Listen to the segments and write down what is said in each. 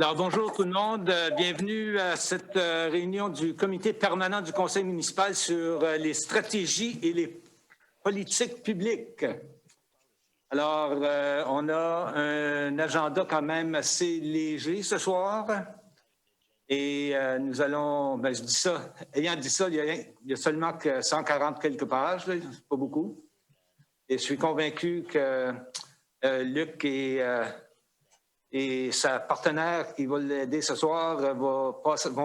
Alors, bonjour tout le monde. Bienvenue à cette réunion du comité permanent du Conseil municipal sur les stratégies et les politiques publiques. Alors, on a un agenda quand même assez léger ce soir. Et nous allons, je dis ça, ayant dit ça, il y a seulement que 140 quelques pages, là, c'est pas beaucoup. Et je suis convaincu que Luc et sa partenaire qui va l'aider ce soir vont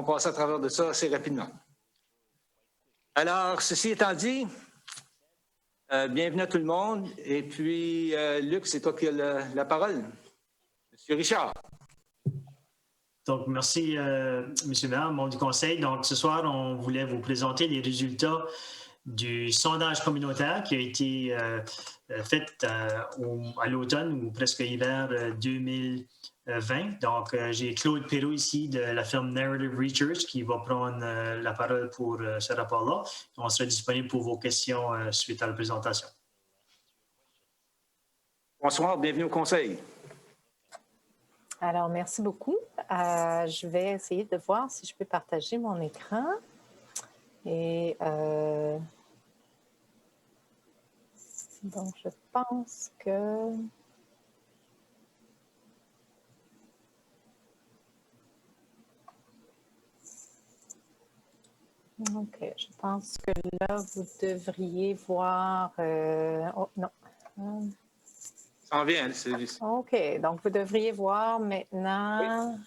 passer à travers de ça assez rapidement. Alors, ceci étant dit, bienvenue à tout le monde. Et puis, Luc, c'est toi qui as la parole. Monsieur Richard. Donc, merci, M. Maire, membre du Conseil. Donc, ce soir, on voulait vous présenter les résultats du sondage communautaire qui a été fait à l'automne ou presque hiver 2020. Donc, j'ai Claude Perrault ici de la firme Narrative Research qui va prendre la parole pour ce rapport-là. On sera disponible pour vos questions suite à la présentation. Bonsoir, bienvenue au Conseil. Alors, merci beaucoup. Je vais essayer de voir si je peux partager mon écran. Et donc, je pense que... OK, je pense que là, vous devriez voir... Oh, non. Ça en vient, OK, donc vous devriez voir maintenant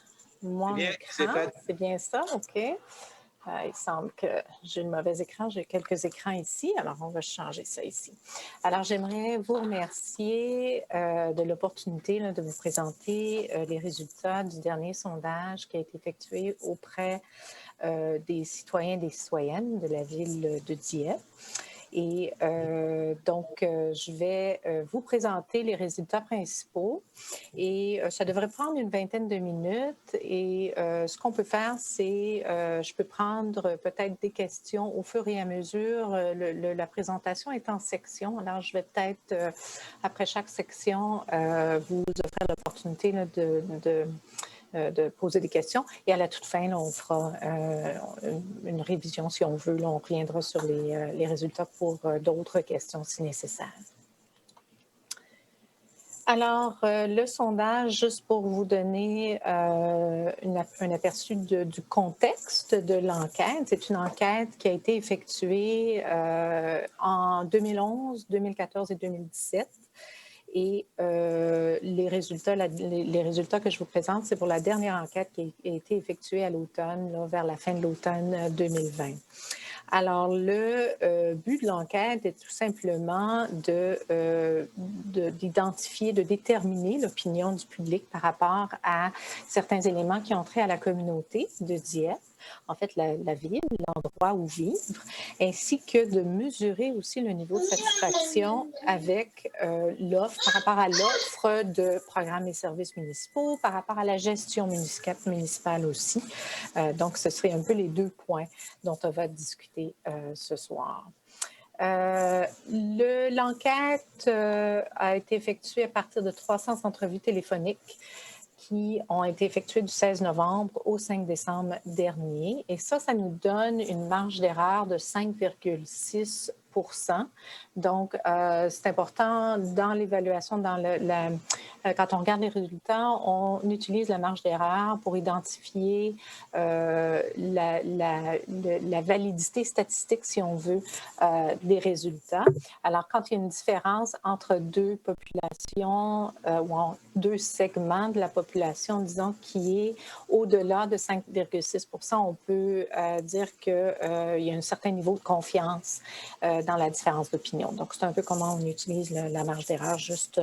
mon écran. C'est bien ça, OK. Il semble que j'ai le mauvais écran. J'ai quelques écrans ici. Alors, on va changer ça ici. Alors, j'aimerais vous remercier de l'opportunité de vous présenter les résultats du dernier sondage qui a été effectué auprès des citoyens et des citoyennes de la ville de Dieppe. Et donc, je vais vous présenter les résultats principaux et ça devrait prendre une vingtaine de minutes. Et ce qu'on peut faire, c'est je peux prendre peut-être des questions au fur et à mesure. La présentation est en sections. Alors, je vais peut-être, après chaque section, vous offrir l'opportunité de poser des questions. Et à la toute fin, là, on fera une révision si on veut. Là, on reviendra sur les résultats pour d'autres questions si nécessaire. Alors, le sondage, juste pour vous donner un aperçu du contexte de l'enquête, c'est une enquête qui a été effectuée en 2011, 2014 et 2017. Et les résultats que je vous présente, c'est pour la dernière enquête qui a été effectuée à l'automne, vers la fin de l'automne 2020. Alors, le but de l'enquête est tout simplement d'identifier, de déterminer l'opinion du public par rapport à certains éléments qui ont trait à la communauté de Dieppe, en fait la ville, l'endroit où vivre, ainsi que de mesurer aussi le niveau de satisfaction avec l'offre, par rapport à l'offre de programmes et services municipaux, par rapport à la gestion municipale aussi. Donc, ce serait un peu les deux points dont on va discuter ce soir. L'enquête a été effectuée à partir de 300 entrevues téléphoniques qui ont été effectuées du 16 novembre au 5 décembre dernier. Et ça nous donne une marge d'erreur de 5,6 %. Donc, c'est important dans l'évaluation, quand on regarde les résultats, on utilise la marge d'erreur pour identifier la validité statistique, si on veut, des résultats. Alors, quand il y a une différence entre deux populations ou deux segments de la population, disons, qui est au-delà de 5,6 %, on peut dire qu'il y a un certain niveau de confiance dans la différence d'opinion. Donc, c'est un peu comment on utilise la marge d'erreur, juste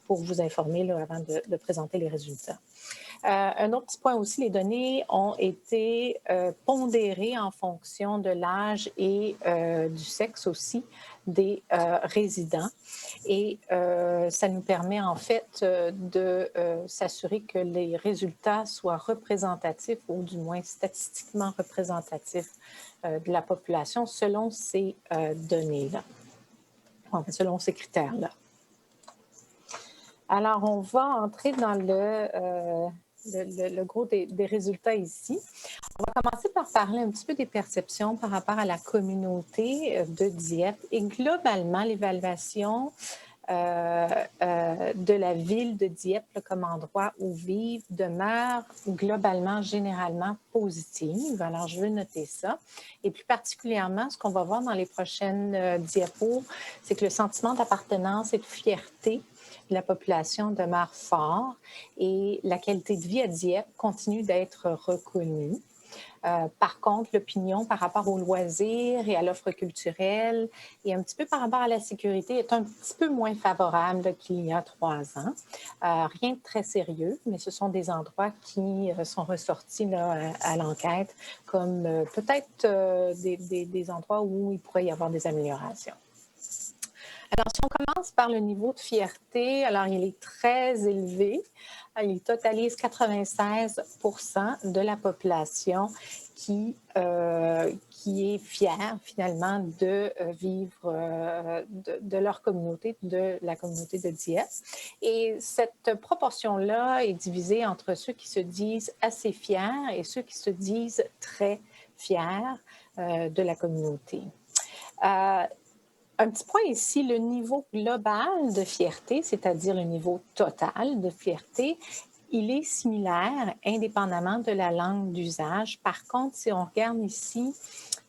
pour vous informer là, avant de présenter les résultats. Un autre petit point aussi, les données ont été pondérées en fonction de l'âge et du sexe aussi des résidents. Et ça nous permet en fait de s'assurer que les résultats soient représentatifs ou du moins statistiquement représentatifs de la population selon ces données-là, selon ces critères-là. Alors, on va entrer dans le gros des résultats ici. On va commencer par parler un petit peu des perceptions par rapport à la communauté de Dieppe et globalement l'évaluation de la ville de Dieppe comme endroit où vivre demeure globalement, généralement positive. Alors, je veux noter ça. Et plus particulièrement, ce qu'on va voir dans les prochaines diapos, c'est que le sentiment d'appartenance et de fierté de la population demeure fort et la qualité de vie à Dieppe continue d'être reconnue. Par contre, l'opinion par rapport aux loisirs et à l'offre culturelle et un petit peu par rapport à la sécurité est un petit peu moins favorable qu'il y a 3 ans. Rien de très sérieux, mais ce sont des endroits qui sont ressortis là, à l'enquête comme peut-être des endroits où il pourrait y avoir des améliorations. Alors, si on commence par le niveau de fierté, alors il est très élevé. Il totalise 96 % de la population qui est fière finalement de vivre de leur communauté, de la communauté de Dieppe. Et cette proportion-là est divisée entre ceux qui se disent assez fiers et ceux qui se disent très fiers de la communauté. Un petit point ici, le niveau global de fierté, c'est-à-dire le niveau total de fierté, il est similaire indépendamment de la langue d'usage. Par contre, si on regarde ici,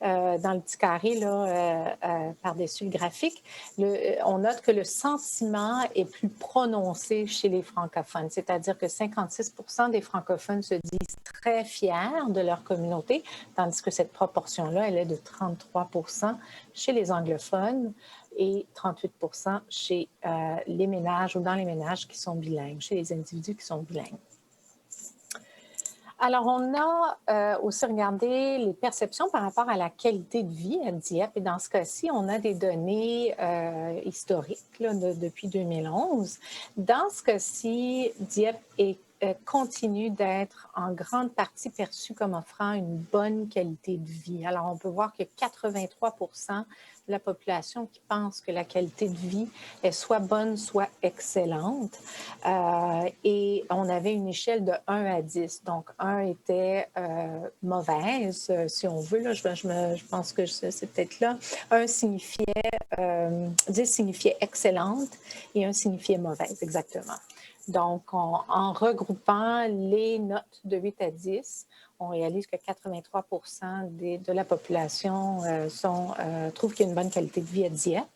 dans le petit carré là, par-dessus le graphique, on note que le sentiment est plus prononcé chez les francophones, c'est-à-dire que 56 % des francophones se disent très fiers de leur communauté, tandis que cette proportion-là, elle est de 33 % chez les anglophones et 38 % chez les ménages ou dans les ménages qui sont bilingues, chez les individus qui sont bilingues. Alors, on a aussi regardé les perceptions par rapport à la qualité de vie à Dieppe. Et dans ce cas-ci, on a des données historiques là, depuis 2011. Dans ce cas-ci, Dieppe continue d'être en grande partie perçue comme offrant une bonne qualité de vie. Alors, on peut voir que 83 % de la population qui pense que la qualité de vie est soit bonne, soit excellente. Et on avait une échelle de 1 à 10. Donc, 1 était mauvaise, si on veut. Là, je pense que c'est peut-être là. 1 signifiait, 10 signifiait excellente et 1 signifiait mauvaise, exactement. Donc, en regroupant les notes de 8 à 10, on réalise que 83 % de la population trouve qu'il y a une bonne qualité de vie à Dieppe.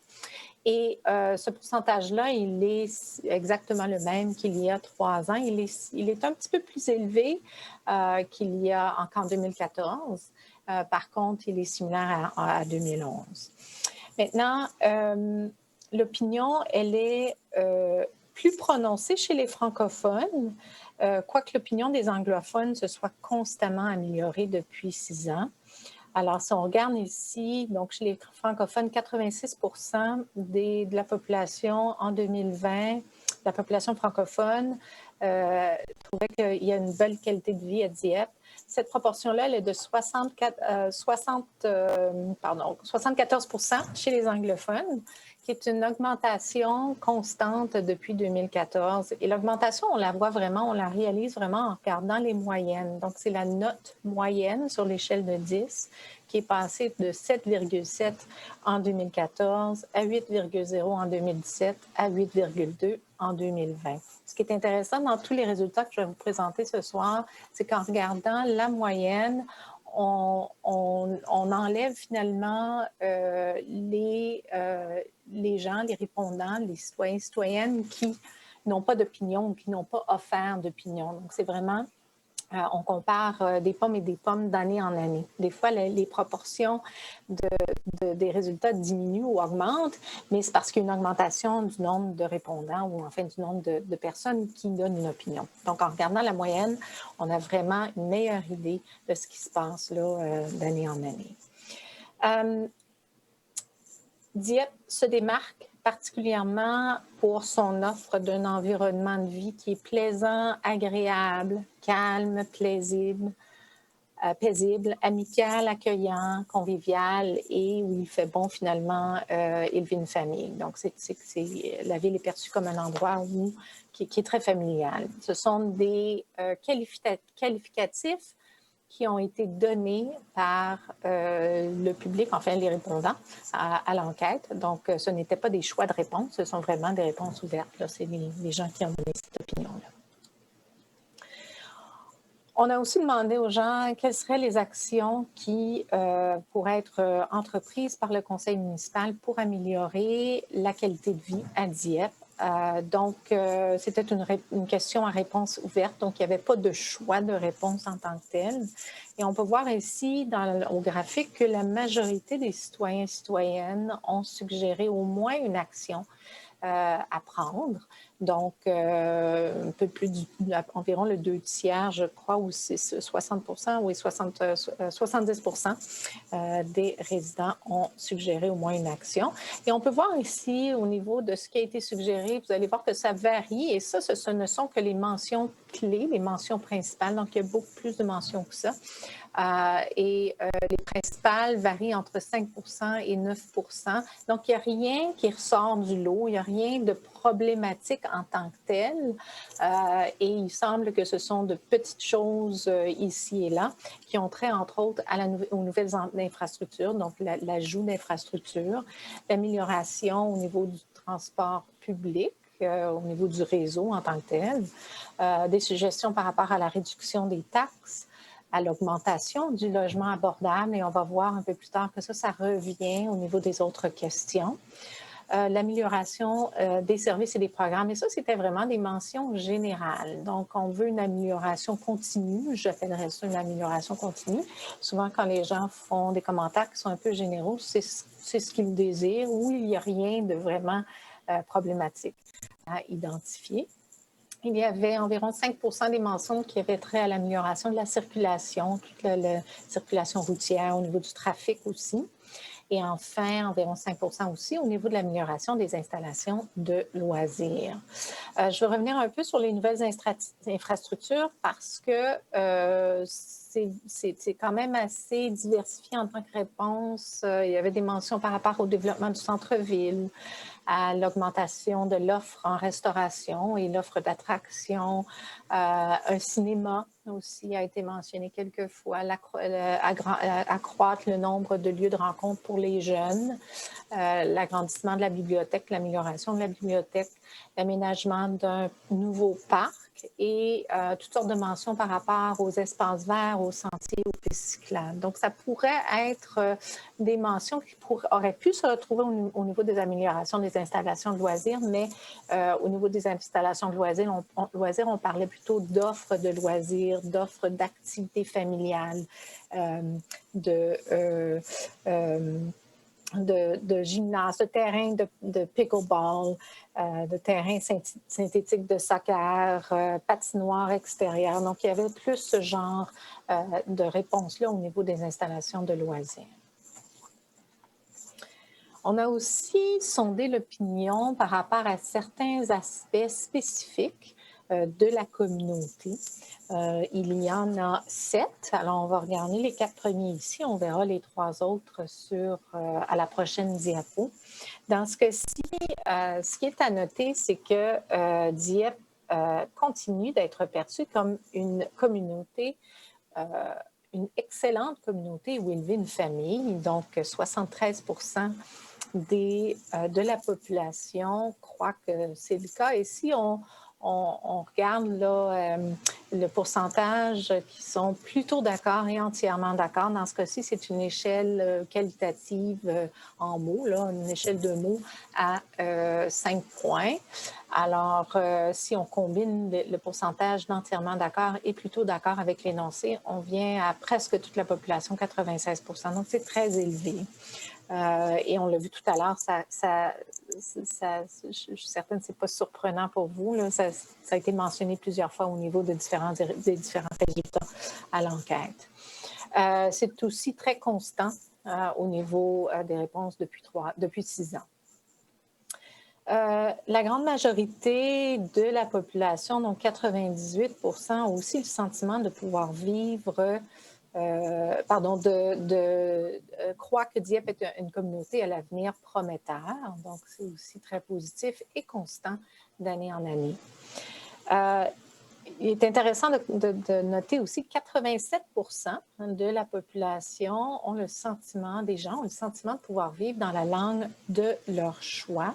Et ce pourcentage-là, il est exactement le même qu'il y a 3 ans. Il est un petit peu plus élevé qu'il y a qu'en 2014. Par contre, il est similaire à 2011. Maintenant, l'opinion, elle est plus prononcée chez les francophones, quoique l'opinion des anglophones se soit constamment améliorée depuis 6 ans. Alors, si on regarde ici, donc chez les francophones, 86 % de la population en 2020, la population francophone, trouvait qu'il y a une belle qualité de vie à Dieppe. Cette proportion-là, elle est de 74 % chez les anglophones, qui est une augmentation constante depuis 2014. Et l'augmentation, on la voit vraiment, on la réalise vraiment en regardant les moyennes. Donc, c'est la note moyenne sur l'échelle de 10 qui est passée de 7,7 en 2014 à 8,0 en 2017 à 8,2 en 2020. Ce qui est intéressant dans tous les résultats que je vais vous présenter ce soir, c'est qu'en regardant la moyenne, on enlève finalement les gens, les répondants, les citoyens et citoyennes qui n'ont pas d'opinion ou qui n'ont pas offert d'opinion. Donc, c'est vraiment... on compare des pommes et des pommes d'année en année. Des fois, les proportions des résultats diminuent ou augmentent, mais c'est parce qu'il y a une augmentation du nombre de répondants ou enfin du nombre de personnes qui donnent une opinion. Donc, en regardant la moyenne, on a vraiment une meilleure idée de ce qui se passe là d'année en année. Dieppe se démarque particulièrement pour son offre d'un environnement de vie qui est plaisant, agréable, calme, paisible, paisible, amical, accueillant, convivial et où il fait bon finalement élever une famille. Donc, la ville est perçue comme un endroit qui est très familial. Ce sont des qualificatifs qui ont été donnés par le public, enfin les répondants à l'enquête. Donc, ce n'étaient pas des choix de réponses, ce sont vraiment des réponses ouvertes. C'est les gens qui ont donné cette opinion-là. On a aussi demandé aux gens quelles seraient les actions qui pourraient être entreprises par le conseil municipal pour améliorer la qualité de vie à Dieppe. C'était une question à réponse ouverte, donc il n'y avait pas de choix de réponse en tant que tel. Et on peut voir ici au graphique que la majorité des citoyens et citoyennes ont suggéré au moins une action à prendre. Donc, un peu plus environ le 2/3, je crois, ou c'est 60%, oui, 70% des résidents ont suggéré au moins une action. Et on peut voir ici, au niveau de ce qui a été suggéré, vous allez voir que ça varie. Et ça, ce ne sont que les mentions clés, les mentions principales. Donc, il y a beaucoup plus de mentions que ça. Les principales varient entre 5% et 9%. Donc, il n'y a rien qui ressort du lot, il n'y a rien de problématique en tant que tel. Et il semble que ce sont de petites choses ici et là qui ont trait, entre autres, aux nouvelles infrastructures, donc l'ajout d'infrastructures, l'amélioration au niveau du transport public, au niveau du réseau en tant que tel, des suggestions par rapport à la réduction des taxes, à l'augmentation du logement abordable, et on va voir un peu plus tard que ça revient au niveau des autres questions. L'amélioration des services et des programmes. Et ça, c'était vraiment des mentions générales. Donc, on veut une amélioration continue. J'appellerais ça une amélioration continue. Souvent, quand les gens font des commentaires qui sont un peu généraux, c'est ce qu'ils désirent, ou il n'y a rien de vraiment problématique à identifier. Il y avait environ 5% des mentions qui avaient trait à l'amélioration de la circulation, toute la circulation routière, au niveau du trafic aussi. Et enfin, environ 5% aussi au niveau de l'amélioration des installations de loisirs. Je vais revenir un peu sur les nouvelles infrastructures parce que c'est quand même assez diversifié en tant que réponse. Il y avait des mentions par rapport au développement du centre-ville, à l'augmentation de l'offre en restauration et l'offre d'attraction. Un cinéma aussi a été mentionné quelques fois, accroître le nombre de lieux de rencontre pour les jeunes, l'agrandissement de la bibliothèque, l'amélioration de la bibliothèque, l'aménagement d'un nouveau parc et toutes sortes de mentions par rapport aux espaces verts, aux sentiers, aux pistes cyclables. Donc, ça pourrait être des mentions qui auraient pu se retrouver au niveau des améliorations des installations de loisirs, mais au niveau des installations de loisirs, on parlait plutôt d'offres de loisirs, d'offres d'activités familiales, de gymnase, de terrain de pickleball, de terrain synthétique de soccer, patinoire extérieure. Donc, il y avait plus ce genre de réponse-là au niveau des installations de loisirs. On a aussi sondé l'opinion par rapport à certains aspects spécifiques de la communauté. Il y en a 7. Alors, on va regarder les 4 premiers ici. On verra les 3 autres à la prochaine diapo. Dans ce cas-ci, ce qui est à noter, c'est que Dieppe continue d'être perçue comme une communauté, une excellente communauté où élever une famille. Donc, 73% de la population croit que c'est le cas. Et si on regarde là, le pourcentage qui sont plutôt d'accord et entièrement d'accord. Dans ce cas-ci, c'est une échelle qualitative en mots, là, une échelle de mots à 5 points. Alors, si on combine le pourcentage d'entièrement d'accord et plutôt d'accord avec l'énoncé, on vient à presque toute la population, 96%. Donc, c'est très élevé. Et on l'a vu tout à l'heure, je suis certaine que ce n'est pas surprenant pour vous. Là, ça a été mentionné plusieurs fois au niveau des différents résultats à l'enquête. C'est aussi très constant au niveau des réponses depuis 6 ans. La grande majorité de la population, donc 98%, a aussi le sentiment de pouvoir vivre croit que Dieppe est une communauté à l'avenir prometteur. Donc, c'est aussi très positif et constant d'année en année. Il est intéressant de noter aussi que 87% de la population ont le sentiment de pouvoir vivre dans la langue de leur choix.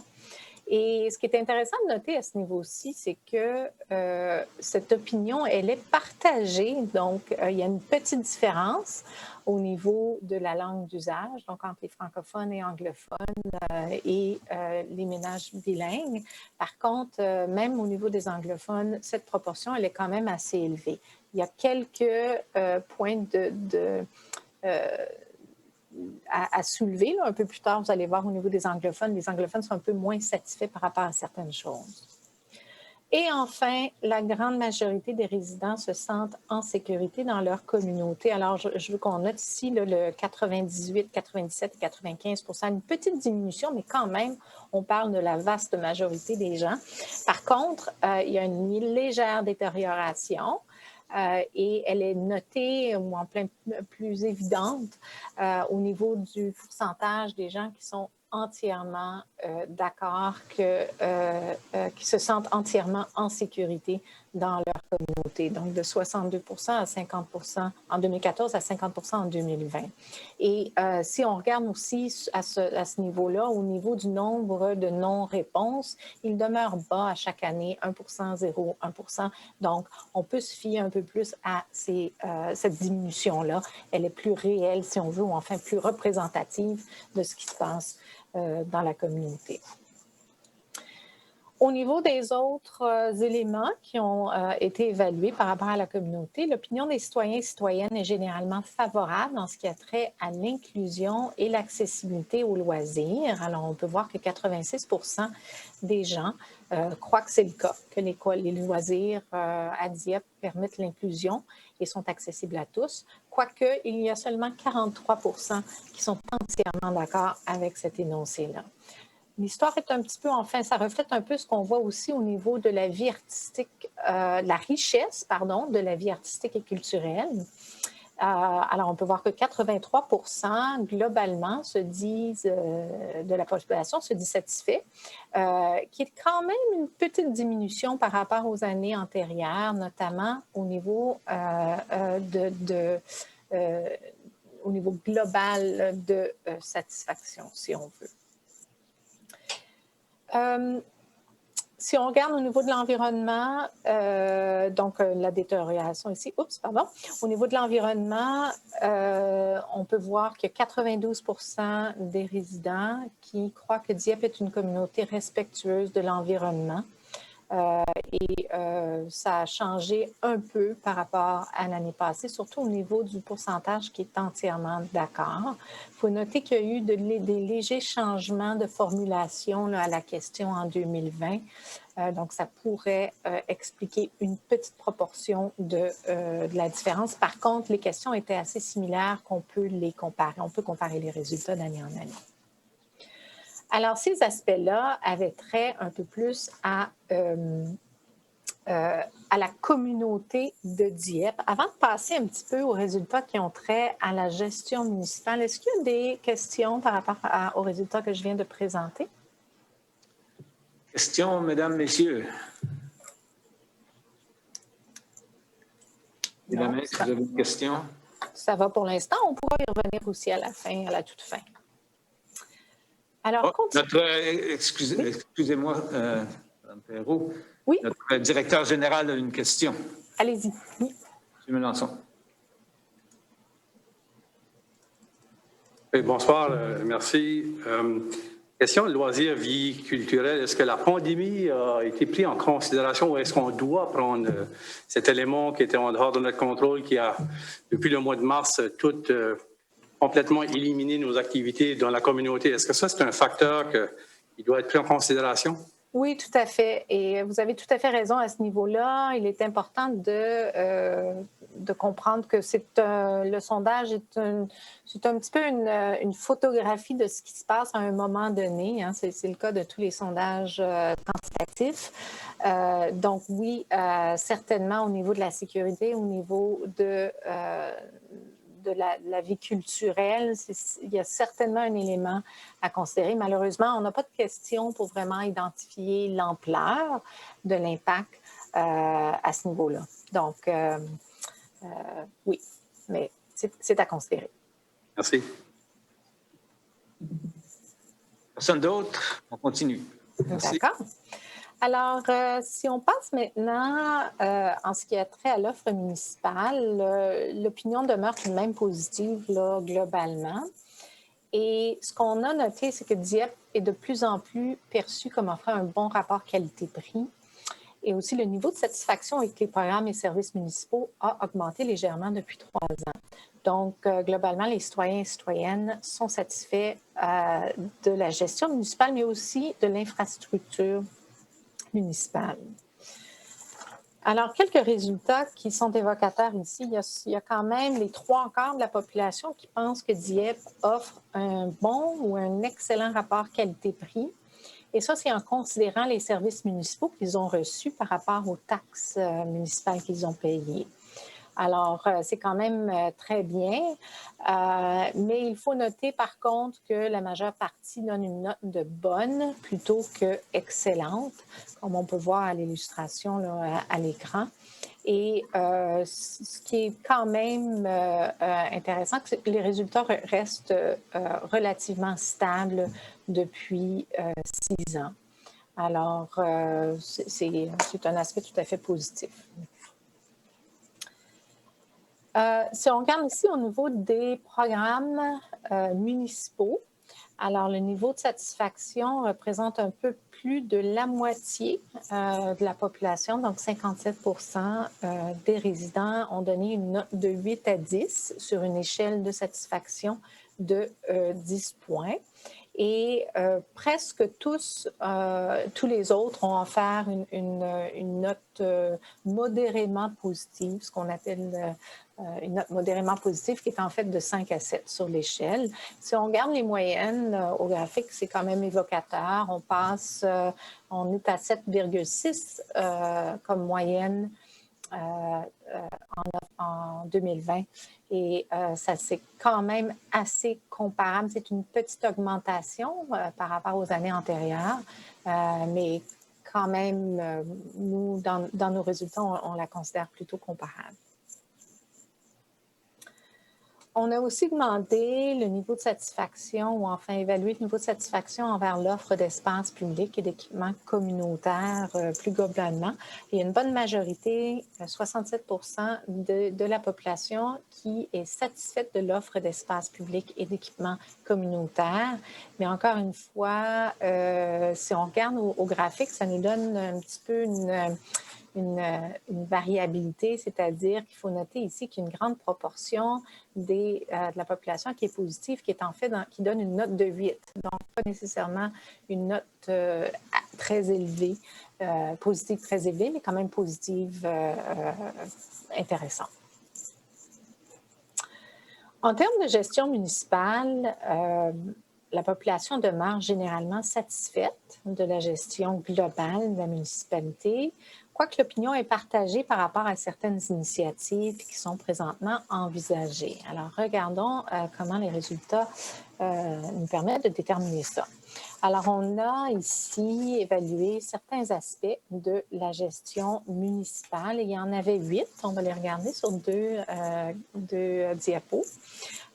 Et ce qui est intéressant de noter à ce niveau-ci, c'est que cette opinion, elle est partagée. Donc, il y a une petite différence au niveau de la langue d'usage, donc entre les francophones et anglophones et les ménages bilingues. Par contre, même au niveau des anglophones, cette proportion, elle est quand même assez élevée. Il y a quelques points à soulever. Là, un peu plus tard, vous allez voir au niveau des anglophones, les anglophones sont un peu moins satisfaits par rapport à certaines choses. Et enfin, la grande majorité des résidents se sentent en sécurité dans leur communauté. Alors, je veux qu'on note ici là, le 98, 97 et 95 %, une petite diminution, mais quand même, on parle de la vaste majorité des gens. Par contre, il y a une légère détérioration. Et elle est notée ou en plein plus évidente au niveau du pourcentage des gens qui sont entièrement d'accord, qui se sentent entièrement en sécurité dans leur communauté. Donc, de 62 % à 50 % en 2014 à 50 % en 2020. Et si on regarde aussi à ce niveau-là, au niveau du nombre de non-réponses, il demeure bas à chaque année, 1 %, 0, 1 %. Donc, on peut se fier un peu plus à cette diminution-là. Elle est plus réelle, si on veut, ou enfin plus représentative de ce qui se passe dans la communauté. Au niveau des autres éléments qui ont été évalués par rapport à la communauté, l'opinion des citoyens et citoyennes est généralement favorable en ce qui a trait à l'inclusion et l'accessibilité aux loisirs. Alors, on peut voir que 86 % des gens croient que c'est le cas, que les loisirs à Dieppe permettent l'inclusion et sont accessibles à tous, quoique il y a seulement 43 % qui sont entièrement d'accord avec cet énoncé-là. L'histoire est un petit peu, enfin, ça reflète un peu ce qu'on voit aussi au niveau de la vie artistique, la richesse, pardon, de la vie artistique et culturelle. Alors, on peut voir que 83 % globalement se disent, de la population se dit satisfait, qui est quand même une petite diminution par rapport aux années antérieures, notamment au niveau au niveau global de satisfaction, si on veut. Si on regarde au niveau de l'environnement, donc la détérioration ici, au niveau de l'environnement, on peut voir que 92 % des résidents qui croient que Dieppe est une communauté respectueuse de l'environnement. Et ça a changé un peu par rapport à l'année passée, surtout au niveau du pourcentage qui est entièrement d'accord. Il faut noter qu'il y a eu des légers changements de formulation là, à la question en 2020. Donc, ça pourrait expliquer une petite proportion de la différence. Par contre, les questions étaient assez similaires qu'on peut les comparer. On peut comparer les résultats d'année en année. Alors, ces aspects-là avaient trait un peu plus à la communauté de Dieppe. Avant de passer un petit peu aux résultats qui ont trait à la gestion municipale, est-ce qu'il y a des questions par rapport aux résultats que je viens de présenter? Questions, mesdames, messieurs? Mesdames, si vous avez une question? Ça va pour l'instant. On pourra y revenir aussi à la fin, à la toute fin. Alors, excusez-moi, Mme Perrault. Oui? Notre directeur général a une question. Allez-y. Oui. M. Melançon. Oui, bonsoir, merci. Question de loisirs, vie culturelle. Est-ce que la pandémie a été prise en considération ou est-ce qu'on doit prendre cet élément qui était en dehors de notre contrôle, qui a, depuis le mois de mars, complètement éliminé nos activités dans la communauté? Est-ce que ça, c'est un facteur qui doit être pris en considération? Oui, tout à fait. Et vous avez tout à fait raison à ce niveau-là. Il est important de comprendre que le sondage est un petit peu une photographie de ce qui se passe à un moment donné. Hein. C'est le cas de tous les sondages quantitatifs. Donc oui, certainement au niveau de la sécurité, au niveau de la vie culturelle, il y a certainement un élément à considérer. Malheureusement, on n'a pas de question pour vraiment identifier l'ampleur de l'impact à ce niveau-là. Donc, oui, mais c'est à considérer. Merci. Personne d'autre? On continue. Merci. D'accord. Alors, si on passe maintenant en ce qui a trait à l'offre municipale, l'opinion demeure tout de même positive là, globalement. Et ce qu'on a noté, c'est que Dieppe est de plus en plus perçu comme offrant un bon rapport qualité-prix. Et aussi, le niveau de satisfaction avec les programmes et services municipaux a augmenté légèrement depuis 3 ans. Donc, globalement, les citoyens et citoyennes sont satisfaits de la gestion municipale, mais aussi de l'infrastructure municipale. Alors, quelques résultats qui sont évocateurs ici. Il y a quand même les 3/4 de la population qui pensent que Dieppe offre un bon ou un excellent rapport qualité-prix. Et ça, c'est en considérant les services municipaux qu'ils ont reçus par rapport aux taxes municipales qu'ils ont payées. Alors, c'est quand même très bien, mais il faut noter par contre que la majeure partie donne une note de bonne plutôt que excellente, comme on peut voir à l'illustration là, à l'écran. Et ce qui est quand même intéressant, c'est que les résultats restent relativement stables depuis 6 ans. Alors, c'est un aspect tout à fait positif. Si on regarde ici au niveau des programmes municipaux, alors le niveau de satisfaction représente un peu plus de la moitié de la population, donc 57 des résidents ont donné une note de 8 à 10 sur une échelle de satisfaction de 10 points. Et presque tous les autres ont offert une note modérément positive, ce qu'on appelle une note modérément positive qui est en fait de 5 à 7 sur l'échelle. Si on regarde les moyennes au graphique, c'est quand même évocateur. On est à 7,6 comme moyenne en 2020 et ça c'est quand même assez comparable. C'est une petite augmentation par rapport aux années antérieures, mais quand même, nous, dans nos résultats, on la considère plutôt comparable. On a aussi demandé le niveau de satisfaction ou enfin évalué le niveau de satisfaction envers l'offre d'espace public et d'équipements communautaires plus globalement. Il y a une bonne majorité, 67 de la population qui est satisfaite de l'offre d'espace public et d'équipements communautaires. Mais encore une fois, si on regarde au graphique, ça nous donne un petit peu une variabilité, c'est-à-dire qu'il faut noter ici qu'il y a une grande proportion de la population qui est positive, qui est en fait qui donne une note de 8, donc pas nécessairement une note très élevée, positive très élevée, mais quand même positive intéressante. En termes de gestion municipale, la population demeure généralement satisfaite de la gestion globale de la municipalité, quoique l'opinion est partagée par rapport à certaines initiatives qui sont présentement envisagées. Alors, regardons comment les résultats nous permettent de déterminer ça. Alors, on a ici évalué certains aspects de la gestion municipale. Il y en avait 8. On va les regarder sur deux diapos.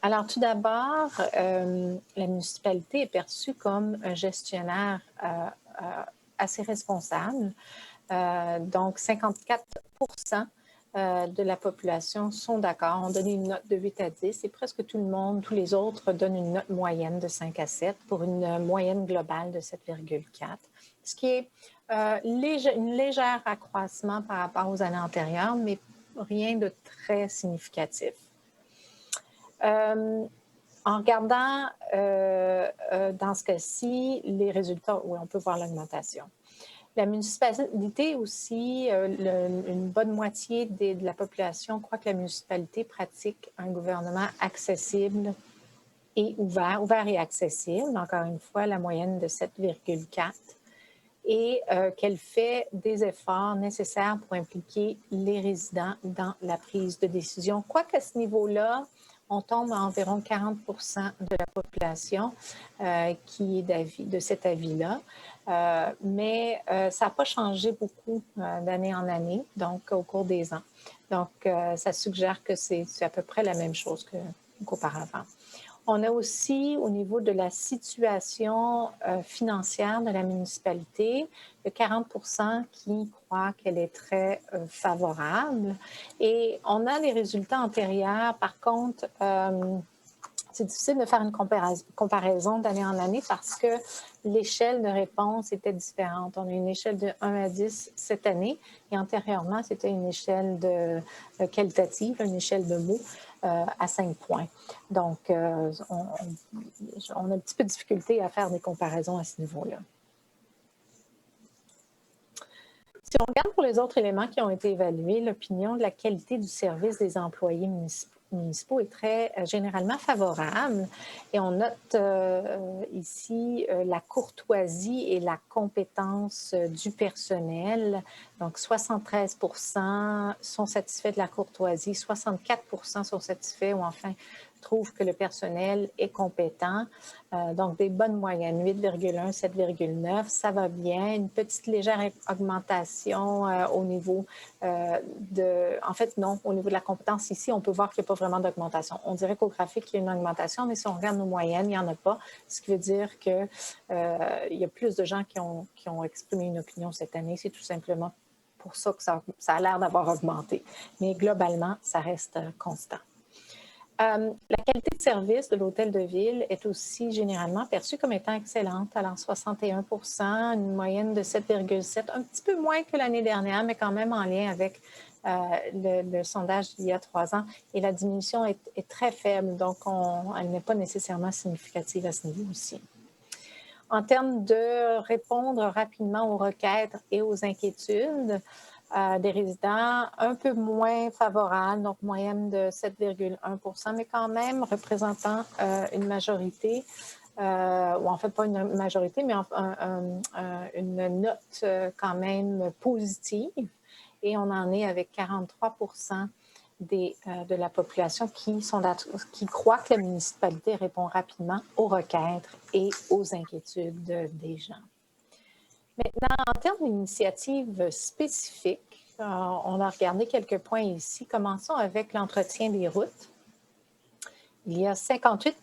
Alors, tout d'abord, la municipalité est perçue comme un gestionnaire assez responsable. Donc, 54 de la population sont d'accord. On donne une note de 8 à 10 et presque tout le monde, tous les autres, donnent une note moyenne de 5 à 7 pour une moyenne globale de 7,4, ce qui est une légère accroissement par rapport aux années antérieures, mais rien de très significatif. En regardant dans ce cas-ci les résultats, oui, on peut voir l'augmentation. La municipalité aussi, une bonne moitié de la population croit que la municipalité pratique un gouvernement accessible et ouvert et accessible. Encore une fois, la moyenne de 7,4 et qu'elle fait des efforts nécessaires pour impliquer les résidents dans la prise de décision. Quoique à ce niveau-là, on tombe à environ 40 de la population qui est de cet avis-là. Mais ça n'a pas changé beaucoup d'année en année, donc au cours des ans. Donc, ça suggère que c'est à peu près la même chose qu'auparavant. On a aussi, au niveau de la situation financière de la municipalité, il y a 40 qui croient qu'elle est très favorable. Et on a les résultats antérieurs. Par contre, c'est difficile de faire une comparaison d'année en année parce que l'échelle de réponse était différente. On a une échelle de 1 à 10 cette année et antérieurement, c'était une échelle qualitative, une échelle de mots à 5 points. Donc, on a un petit peu de difficulté à faire des comparaisons à ce niveau-là. Si on regarde pour les autres éléments qui ont été évalués, l'opinion de la qualité du service des employés municipaux est très généralement favorable. Et on note ici la courtoisie et la compétence du personnel. Donc, 73 sont satisfaits de la courtoisie, 64 sont satisfaits ou enfin trouvent que le personnel est compétent. Donc, des bonnes moyennes, 8,1, 7,9, ça va bien. Une petite légère augmentation au niveau en fait, non, au niveau de la compétence ici, on peut voir qu'il n'y a pas vraiment d'augmentation. On dirait qu'au graphique, il y a une augmentation, mais si on regarde nos moyennes, il n'y en a pas, ce qui veut dire qu'il y a plus de gens qui ont exprimé une opinion cette année. C'est tout simplement pour ça que ça a l'air d'avoir augmenté. Mais globalement, ça reste constant. La qualité de service de l'hôtel de ville est aussi généralement perçue comme étant excellente, alors 61 une moyenne de 7,7, un petit peu moins que l'année dernière, mais quand même en lien avec le sondage d'il y a 3 ans. Et la diminution est très faible, donc elle n'est pas nécessairement significative à ce niveau aussi. En termes de répondre rapidement aux requêtes et aux inquiétudes, des résidents un peu moins favorables, donc moyenne de 7,1 mais quand même représentant une majorité, ou en fait pas une majorité, mais une note quand même positive. Et on en est avec 43 de la population qui croit que la municipalité répond rapidement aux requêtes et aux inquiétudes des gens. Maintenant, en termes d'initiatives spécifiques, on a regardé quelques points ici. Commençons avec l'entretien des routes. Il y a 58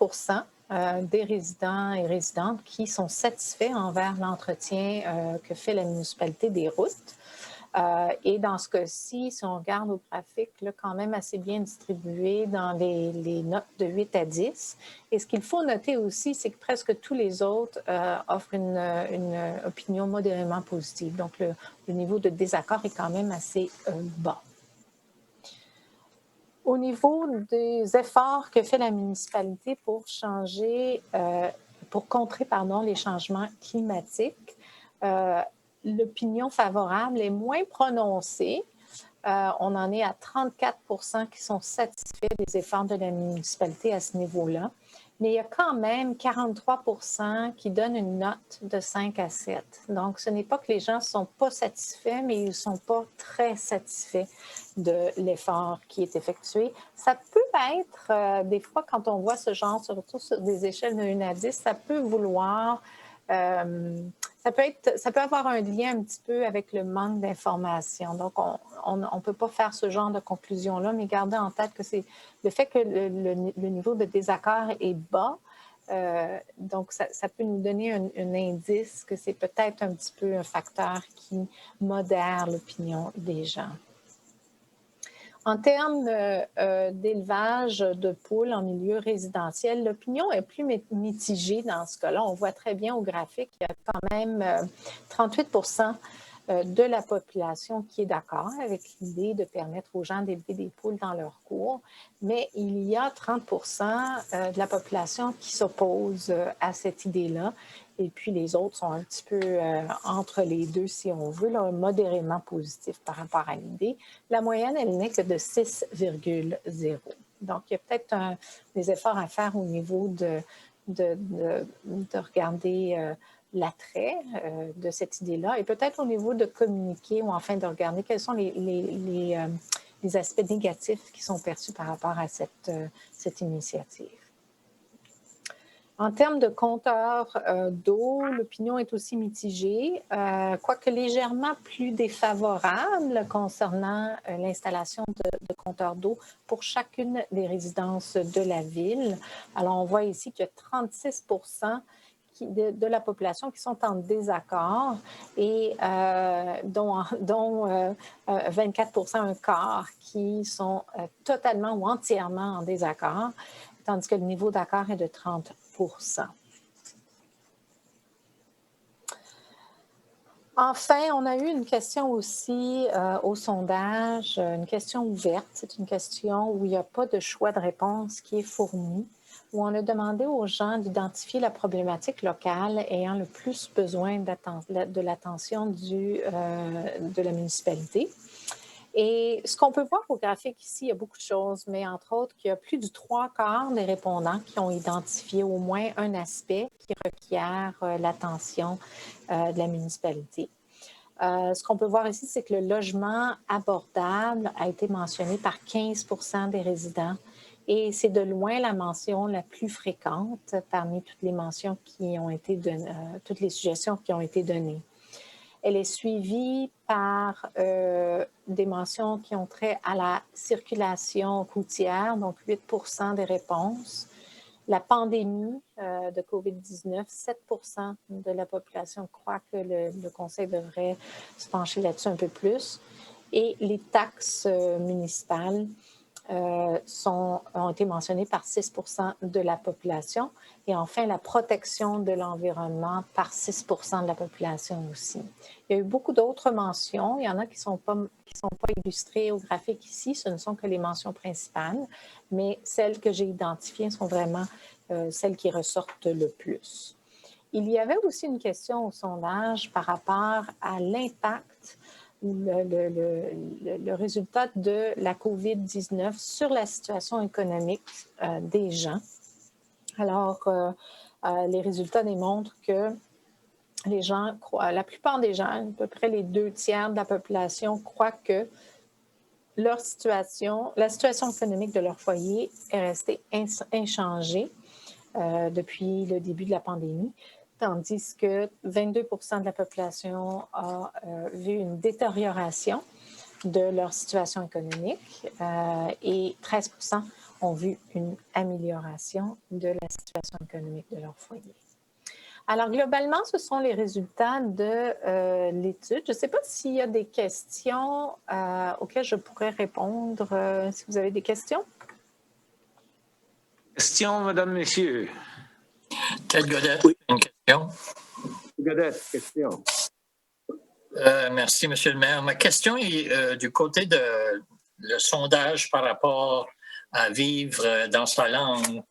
des résidents et résidentes qui sont satisfaits envers l'entretien que fait la municipalité des routes. Et dans ce cas-ci, si on regarde au graphique, là, quand même assez bien distribué dans les notes de 8 à 10. Et ce qu'il faut noter aussi, c'est que presque tous les autres offrent une opinion modérément positive. Donc, le niveau de désaccord est quand même assez bas. Au niveau des efforts que fait la municipalité pour contrer les changements climatiques, l'opinion favorable est moins prononcée. On en est à 34 qui sont satisfaits des efforts de la municipalité à ce niveau-là. Mais il y a quand même 43 qui donnent une note de 5 à 7. Donc, ce n'est pas que les gens ne sont pas satisfaits, mais ils ne sont pas très satisfaits de l'effort qui est effectué. Ça peut être, des fois, quand on voit ce genre, surtout sur des échelles de 1 à 10, ça peut vouloir... ça peut avoir un lien un petit peu avec le manque d'information. Donc, on ne peut pas faire ce genre de conclusion-là, mais gardez en tête que c'est le fait que le niveau de désaccord est bas. Donc, ça peut nous donner un indice que c'est peut-être un petit peu un facteur qui modère l'opinion des gens. En termes d'élevage de poules en milieu résidentiel, l'opinion est plus mitigée dans ce cas-là. On voit très bien au graphique qu'il y a quand même 38 de la population qui est d'accord avec l'idée de permettre aux gens d'élever des poules dans leur cour, mais il y a 30 de la population qui s'oppose à cette idée-là. Et puis, les autres sont un petit peu entre les deux, si on veut, là, modérément positif par rapport à l'idée. La moyenne, elle n'est que de 6,0. Donc, il y a peut-être des efforts à faire au niveau de regarder l'attrait de cette idée-là et peut-être au niveau de communiquer ou enfin de regarder quelles sont les les aspects négatifs qui sont perçus par rapport à cette initiative. En termes de compteurs d'eau, l'opinion est aussi mitigée, quoique légèrement plus défavorable concernant l'installation de compteurs d'eau pour chacune des résidences de la ville. Alors, on voit ici qu'il y a 36 de la population qui sont en désaccord et dont 24 un quart, qui sont totalement ou entièrement en désaccord, tandis que le niveau d'accord est de 30 Enfin, on a eu une question aussi au sondage, une question ouverte. C'est une question où il n'y a pas de choix de réponse qui est fourni, où on a demandé aux gens d'identifier la problématique locale ayant le plus besoin de l'attention de la municipalité. Et ce qu'on peut voir au graphique ici, il y a beaucoup de choses, mais entre autres, qu'il y a plus du 3/4 des répondants qui ont identifié au moins un aspect qui requiert l'attention de la municipalité. Ce qu'on peut voir ici, c'est que le logement abordable a été mentionné par 15 des résidents et c'est de loin la mention la plus fréquente parmi toutes les mentions qui ont été données, toutes les suggestions qui ont été données. Elle est suivie par des mentions qui ont trait à la circulation routière, donc 8 des réponses. La pandémie de COVID-19, 7 de la population croit que le Conseil devrait se pencher là-dessus un peu plus. Et les taxes municipales ont été mentionnées par 6 de la population. Et enfin, la protection de l'environnement par 6 de la population aussi. Il y a eu beaucoup d'autres mentions. Il y en a qui ne sont pas illustrées au graphique ici. Ce ne sont que les mentions principales, mais celles que j'ai identifiées sont vraiment celles qui ressortent le plus. Il y avait aussi une question au sondage par rapport à l'impact ou le résultat de la COVID-19 sur la situation économique des gens. Alors, les résultats démontrent que les gens la plupart des gens, à peu près les 2/3 de la population, croient que la situation économique de leur foyer est restée inchangée depuis le début de la pandémie, tandis que 22 de la population a vu une détérioration de leur situation économique et 13 ont vu une amélioration de la situation économique de leur foyer. Alors, globalement, ce sont les résultats de l'étude. Je ne sais pas s'il y a des questions auxquelles je pourrais répondre. Si vous avez des questions? Question, madame, messieurs. Ted Godet, Oui. une question. Godet, question. Merci, Monsieur le maire. Ma question est du côté le sondage par rapport à vivre dans sa langue,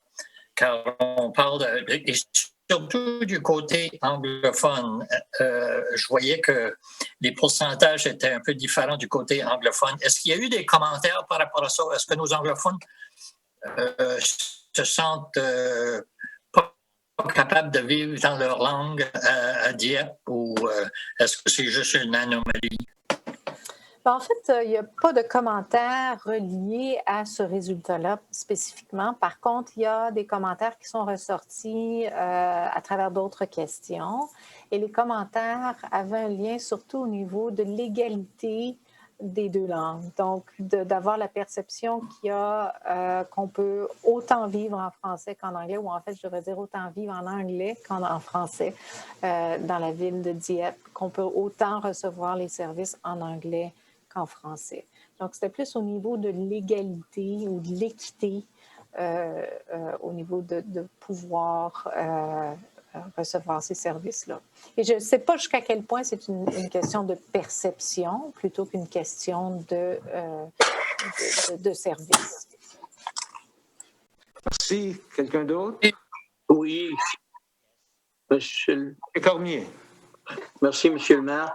car on parle et surtout du côté anglophone. Je voyais que les pourcentages étaient un peu différents du côté anglophone. Est-ce qu'il y a eu des commentaires par rapport à ça? Est-ce que nos anglophones se sentent pas capables de vivre dans leur langue à Dieppe ou est-ce que c'est juste une anomalie? En fait, il n'y a pas de commentaires reliés à ce résultat-là spécifiquement. Par contre, il y a des commentaires qui sont ressortis à travers d'autres questions. Et les commentaires avaient un lien surtout au niveau de l'égalité des deux langues. Donc, d'avoir la perception qu'il y a qu'on peut autant vivre en français qu'en anglais, ou en fait, je devrais dire autant vivre en anglais qu'en français dans la ville de Dieppe, qu'on peut autant recevoir les services en anglais qu'en français. Donc, c'était plus au niveau de l'égalité ou de l'équité, au niveau de pouvoir recevoir ces services-là. Et je ne sais pas jusqu'à quel point c'est une question de perception plutôt qu'une question de service. Merci. Quelqu'un d'autre? Oui, monsieur. Cormier. Merci, monsieur le maire.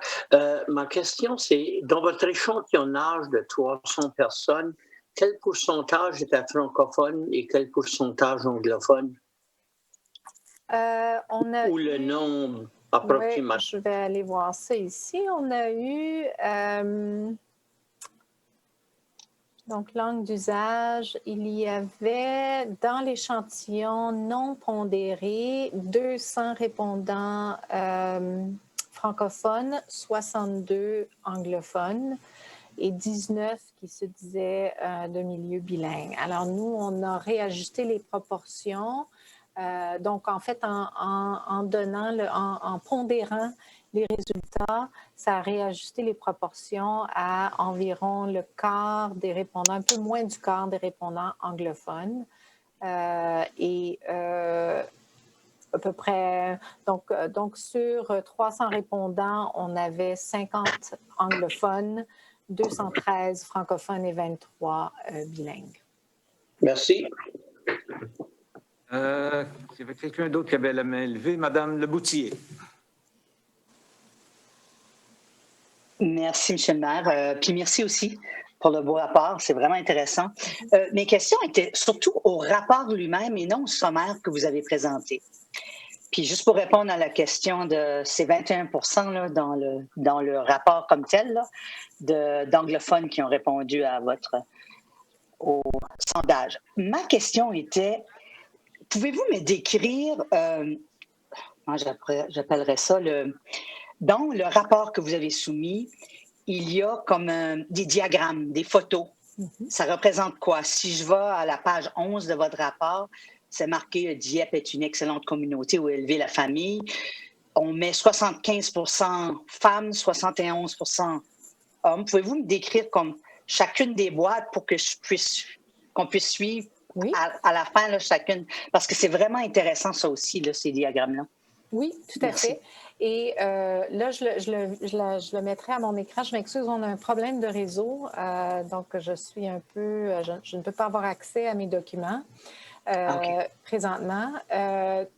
Ma question, c'est, dans votre échantillonnage de 300 personnes, quel pourcentage était francophone et quel pourcentage anglophone? Ou le nombre approximatif? Oui, je vais aller voir ça ici. On a eu... Donc, langue d'usage, il y avait dans l'échantillon non pondéré 200 répondants francophones, 62 anglophones et 19 qui se disaient de milieu bilingue. Alors, nous, on a réajusté les proportions. Donc, en fait, en pondérant les résultats, ça a réajusté les proportions à environ le quart des répondants, un peu moins du quart des répondants anglophones. Et à peu près, donc sur 300 répondants, on avait 50 anglophones, 213 francophones et 23 bilingues. Merci. Il y avait quelqu'un d'autre qui avait la main levée. Madame Leboutillier. Merci, M. le maire. Puis merci aussi pour le beau rapport. C'est vraiment intéressant. Mes questions étaient surtout au rapport lui-même et non au sommaire que vous avez présenté. Puis juste pour répondre à la question de ces 21 là, dans le rapport comme tel là, d'anglophones qui ont répondu au sondage. Ma question était, pouvez-vous me décrire, j'appellerais ça, dans le rapport que vous avez soumis, il y a comme des diagrammes, des photos. Ça représente quoi? Si je vais à la page 11 de votre rapport, c'est marqué « Dieppe est une excellente communauté où élever la famille ». On met 75 femmes, 71 hommes. Pouvez-vous me décrire comme chacune des boîtes pour que qu'on puisse suivre à la fin là, chacune? Parce que c'est vraiment intéressant ça aussi, là, ces diagrammes-là. Oui, tout à fait. Et là, je le mettrai à mon écran. Je m'excuse, on a un problème de réseau. Donc, je ne peux pas avoir accès à mes documents présentement.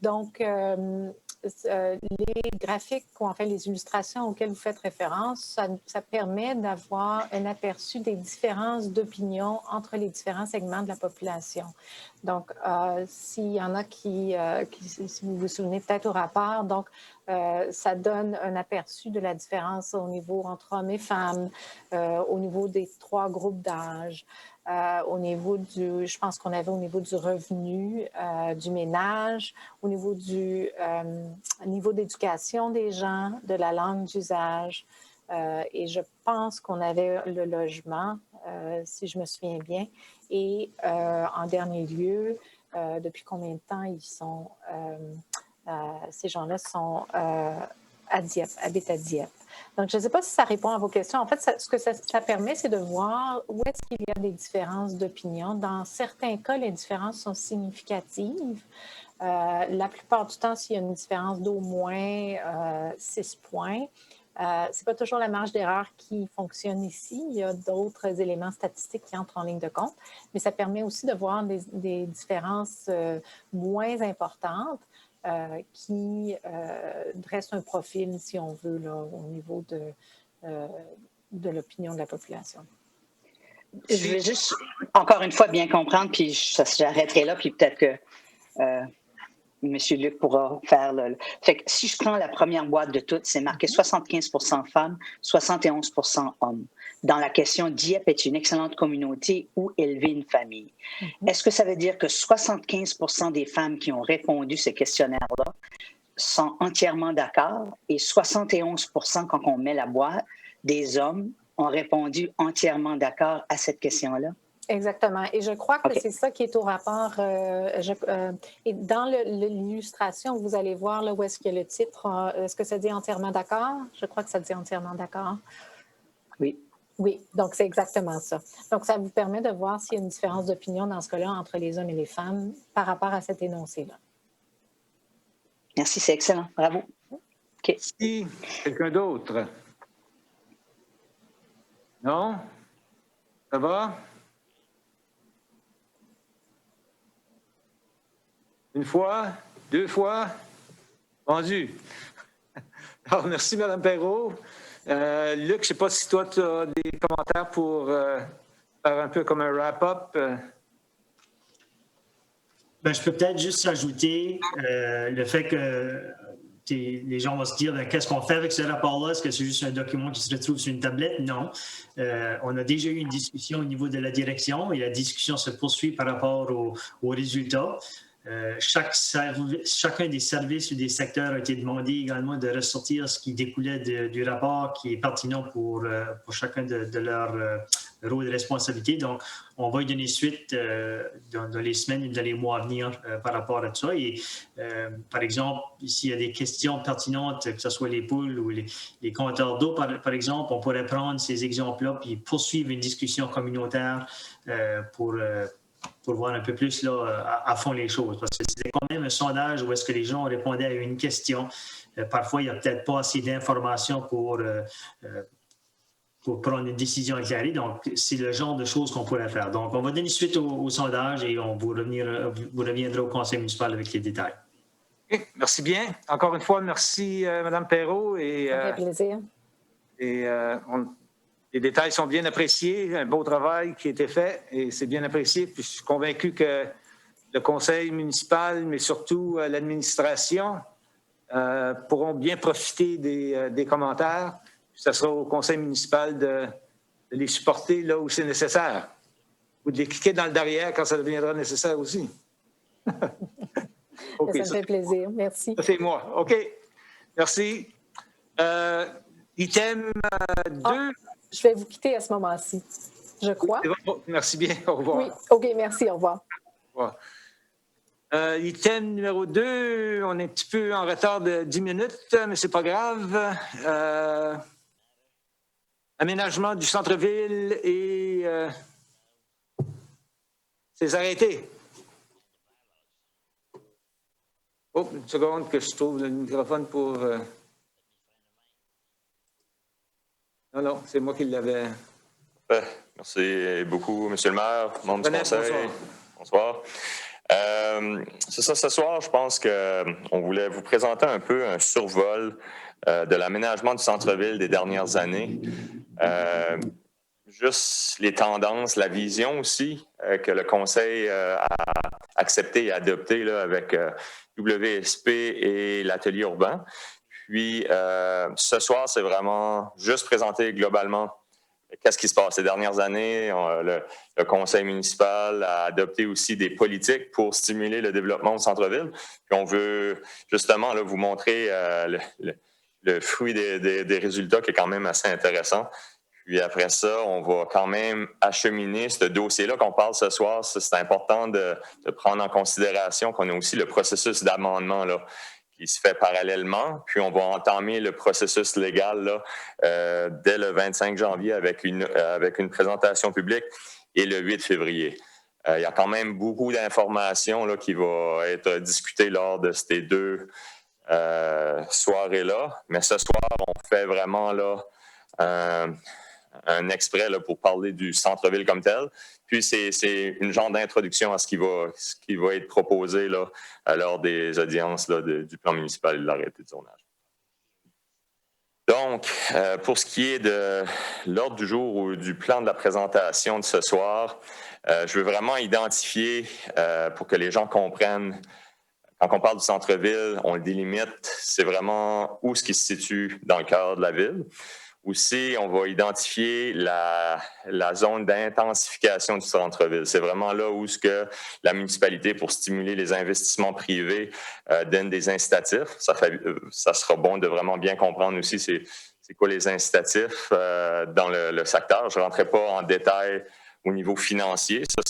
Donc, les graphiques, ou enfin les illustrations auxquelles vous faites référence, ça permet d'avoir un aperçu des différences d'opinion entre les différents segments de la population. Donc, s'il y en a si vous vous souvenez peut-être au rapport, donc ça donne un aperçu de la différence au niveau entre hommes et femmes, au niveau des 3 groupes d'âge, au niveau je pense qu'on avait au niveau du revenu, du ménage, au niveau du niveau d'éducation des gens, de la langue d'usage, et je pense qu'on avait le logement, si je me souviens bien. Et en dernier lieu, depuis combien de temps ces gens-là sont à Dieppe, habitent à Dieppe. Donc, je ne sais pas si ça répond à vos questions. En fait, ce que ça permet, c'est de voir où est-ce qu'il y a des différences d'opinion. Dans certains cas, les différences sont significatives. La plupart du temps, s'il y a une différence d'au moins 6 points, ce n'est pas toujours la marge d'erreur qui fonctionne ici. Il y a d'autres éléments statistiques qui entrent en ligne de compte, mais ça permet aussi de voir des différences moins importantes qui dressent un profil, si on veut, là, au niveau de l'opinion de la population. Je vais juste, encore une fois, bien comprendre, puis j'arrêterai là, puis peut-être que M. Luc pourra faire le... Fait que si je prends la première boîte de toutes, c'est marqué 75 femmes, 71 hommes. Dans la question « Dieppe est une excellente communauté où élever une famille ». Est-ce que ça veut dire que 75 des femmes qui ont répondu ce questionnaire-là sont entièrement d'accord et 71 quand on met la boîte des hommes ont répondu entièrement d'accord à cette question-là? Exactement. Et je crois que c'est ça qui est au rapport. Et dans l'illustration, vous allez voir là, où est-ce qu'il y a le titre. Est-ce que ça dit entièrement d'accord? Je crois que ça dit entièrement d'accord. Oui. Oui, donc c'est exactement ça. Donc, ça vous permet de voir s'il y a une différence d'opinion dans ce cas-là entre les hommes et les femmes par rapport à cet énoncé-là. Merci, c'est excellent. Bravo. OK. Si quelqu'un d'autre? Non? Ça va? Une fois? 2 fois? Vendu. Alors, merci, Mme Perrault. Luc, je ne sais pas si toi, tu as des commentaires pour faire un peu comme un wrap-up. Ben, je peux peut-être juste ajouter le fait que les gens vont se dire, ben, qu'est-ce qu'on fait avec ce rapport-là? Est-ce que c'est juste un document qui se retrouve sur une tablette? Non. On a déjà eu une discussion au niveau de la direction et la discussion se poursuit par rapport aux résultats. Chacun des services ou des secteurs a été demandé également de ressortir ce qui découlait du rapport qui est pertinent pour chacun de leurs rôles de responsabilité. Donc, on va y donner suite dans les semaines et dans les mois à venir par rapport à ça. Et par exemple, s'il y a des questions pertinentes, que ce soit les poules ou les compteurs d'eau, par exemple, on pourrait prendre ces exemples-là puis poursuivre une discussion communautaire pour voir un peu plus là, à fond les choses. Parce que c'était quand même un sondage où est-ce que les gens répondaient à une question. Parfois, il n'y a peut-être pas assez d'informations pour prendre une décision éclairée. Donc, c'est le genre de choses qu'on pourrait faire. Donc, on va donner suite au sondage et on vous reviendra au conseil municipal avec les détails. Okay, merci bien. Encore une fois, merci Mme Perrault. Ça fait plaisir. Les détails sont bien appréciés, un beau travail qui a été fait et c'est bien apprécié. Puis je suis convaincu que le conseil municipal, mais surtout l'administration, pourront bien profiter des commentaires. Puis ce sera au conseil municipal de les supporter là où c'est nécessaire ou de les cliquer dans le derrière quand ça deviendra nécessaire aussi. Okay, ça me fait plaisir. Merci. C'est moi. OK. Merci. Item 2. Je vais vous quitter à ce moment-ci, je crois. Merci bien. Au revoir. Oui, OK, merci. Au revoir. Au revoir. Item numéro 2, on est un petit peu en retard de 10 minutes, mais c'est pas grave. Aménagement du centre-ville et ses arrêtés. Oh, une seconde que je trouve le microphone pour... Non, c'est moi qui l'avais. Merci beaucoup, M. le maire, membre du conseil. Bonsoir. C'est ça, ce soir, je pense qu'on voulait vous présenter un peu un survol de l'aménagement du centre-ville des dernières années. Juste les tendances, la vision aussi que le conseil a accepté et adopté là, avec WSP et l'atelier urbain. Puis, ce soir, c'est vraiment juste présenter globalement qu'est-ce qui se passe ces dernières années. Le conseil municipal a adopté aussi des politiques pour stimuler le développement du centre-ville. Puis, on veut justement là, vous montrer le fruit des résultats qui est quand même assez intéressant. Puis après ça, on va quand même acheminer ce dossier-là qu'on parle ce soir. C'est important de prendre en considération qu'on a aussi le processus d'amendement là, qui se fait parallèlement. Puis on va entamer le processus légal là, dès le 25 janvier avec une présentation publique et le 8 février. Il y a quand même beaucoup d'informations là, qui vont être discutées lors de ces deux soirées-là. Mais ce soir, on fait vraiment là, un exprès là, pour parler du centre-ville comme tel. Puis, c'est une genre d'introduction à ce qui va être proposé là, lors des audiences là, du plan municipal et de l'arrêté de zonage. Donc, pour ce qui est de l'ordre du jour ou du plan de la présentation de ce soir, je veux vraiment identifier, pour que les gens comprennent, quand on parle du centre-ville, on le délimite, c'est vraiment où ce qui se situe dans le cœur de la ville. Aussi, on va identifier la zone d'intensification du centre-ville. C'est vraiment là où ce que la municipalité, pour stimuler les investissements privés, donne des incitatifs. Ça sera bon de vraiment bien comprendre aussi c'est quoi les incitatifs dans le secteur. Je ne rentrerai pas en détail au niveau financier. Ça,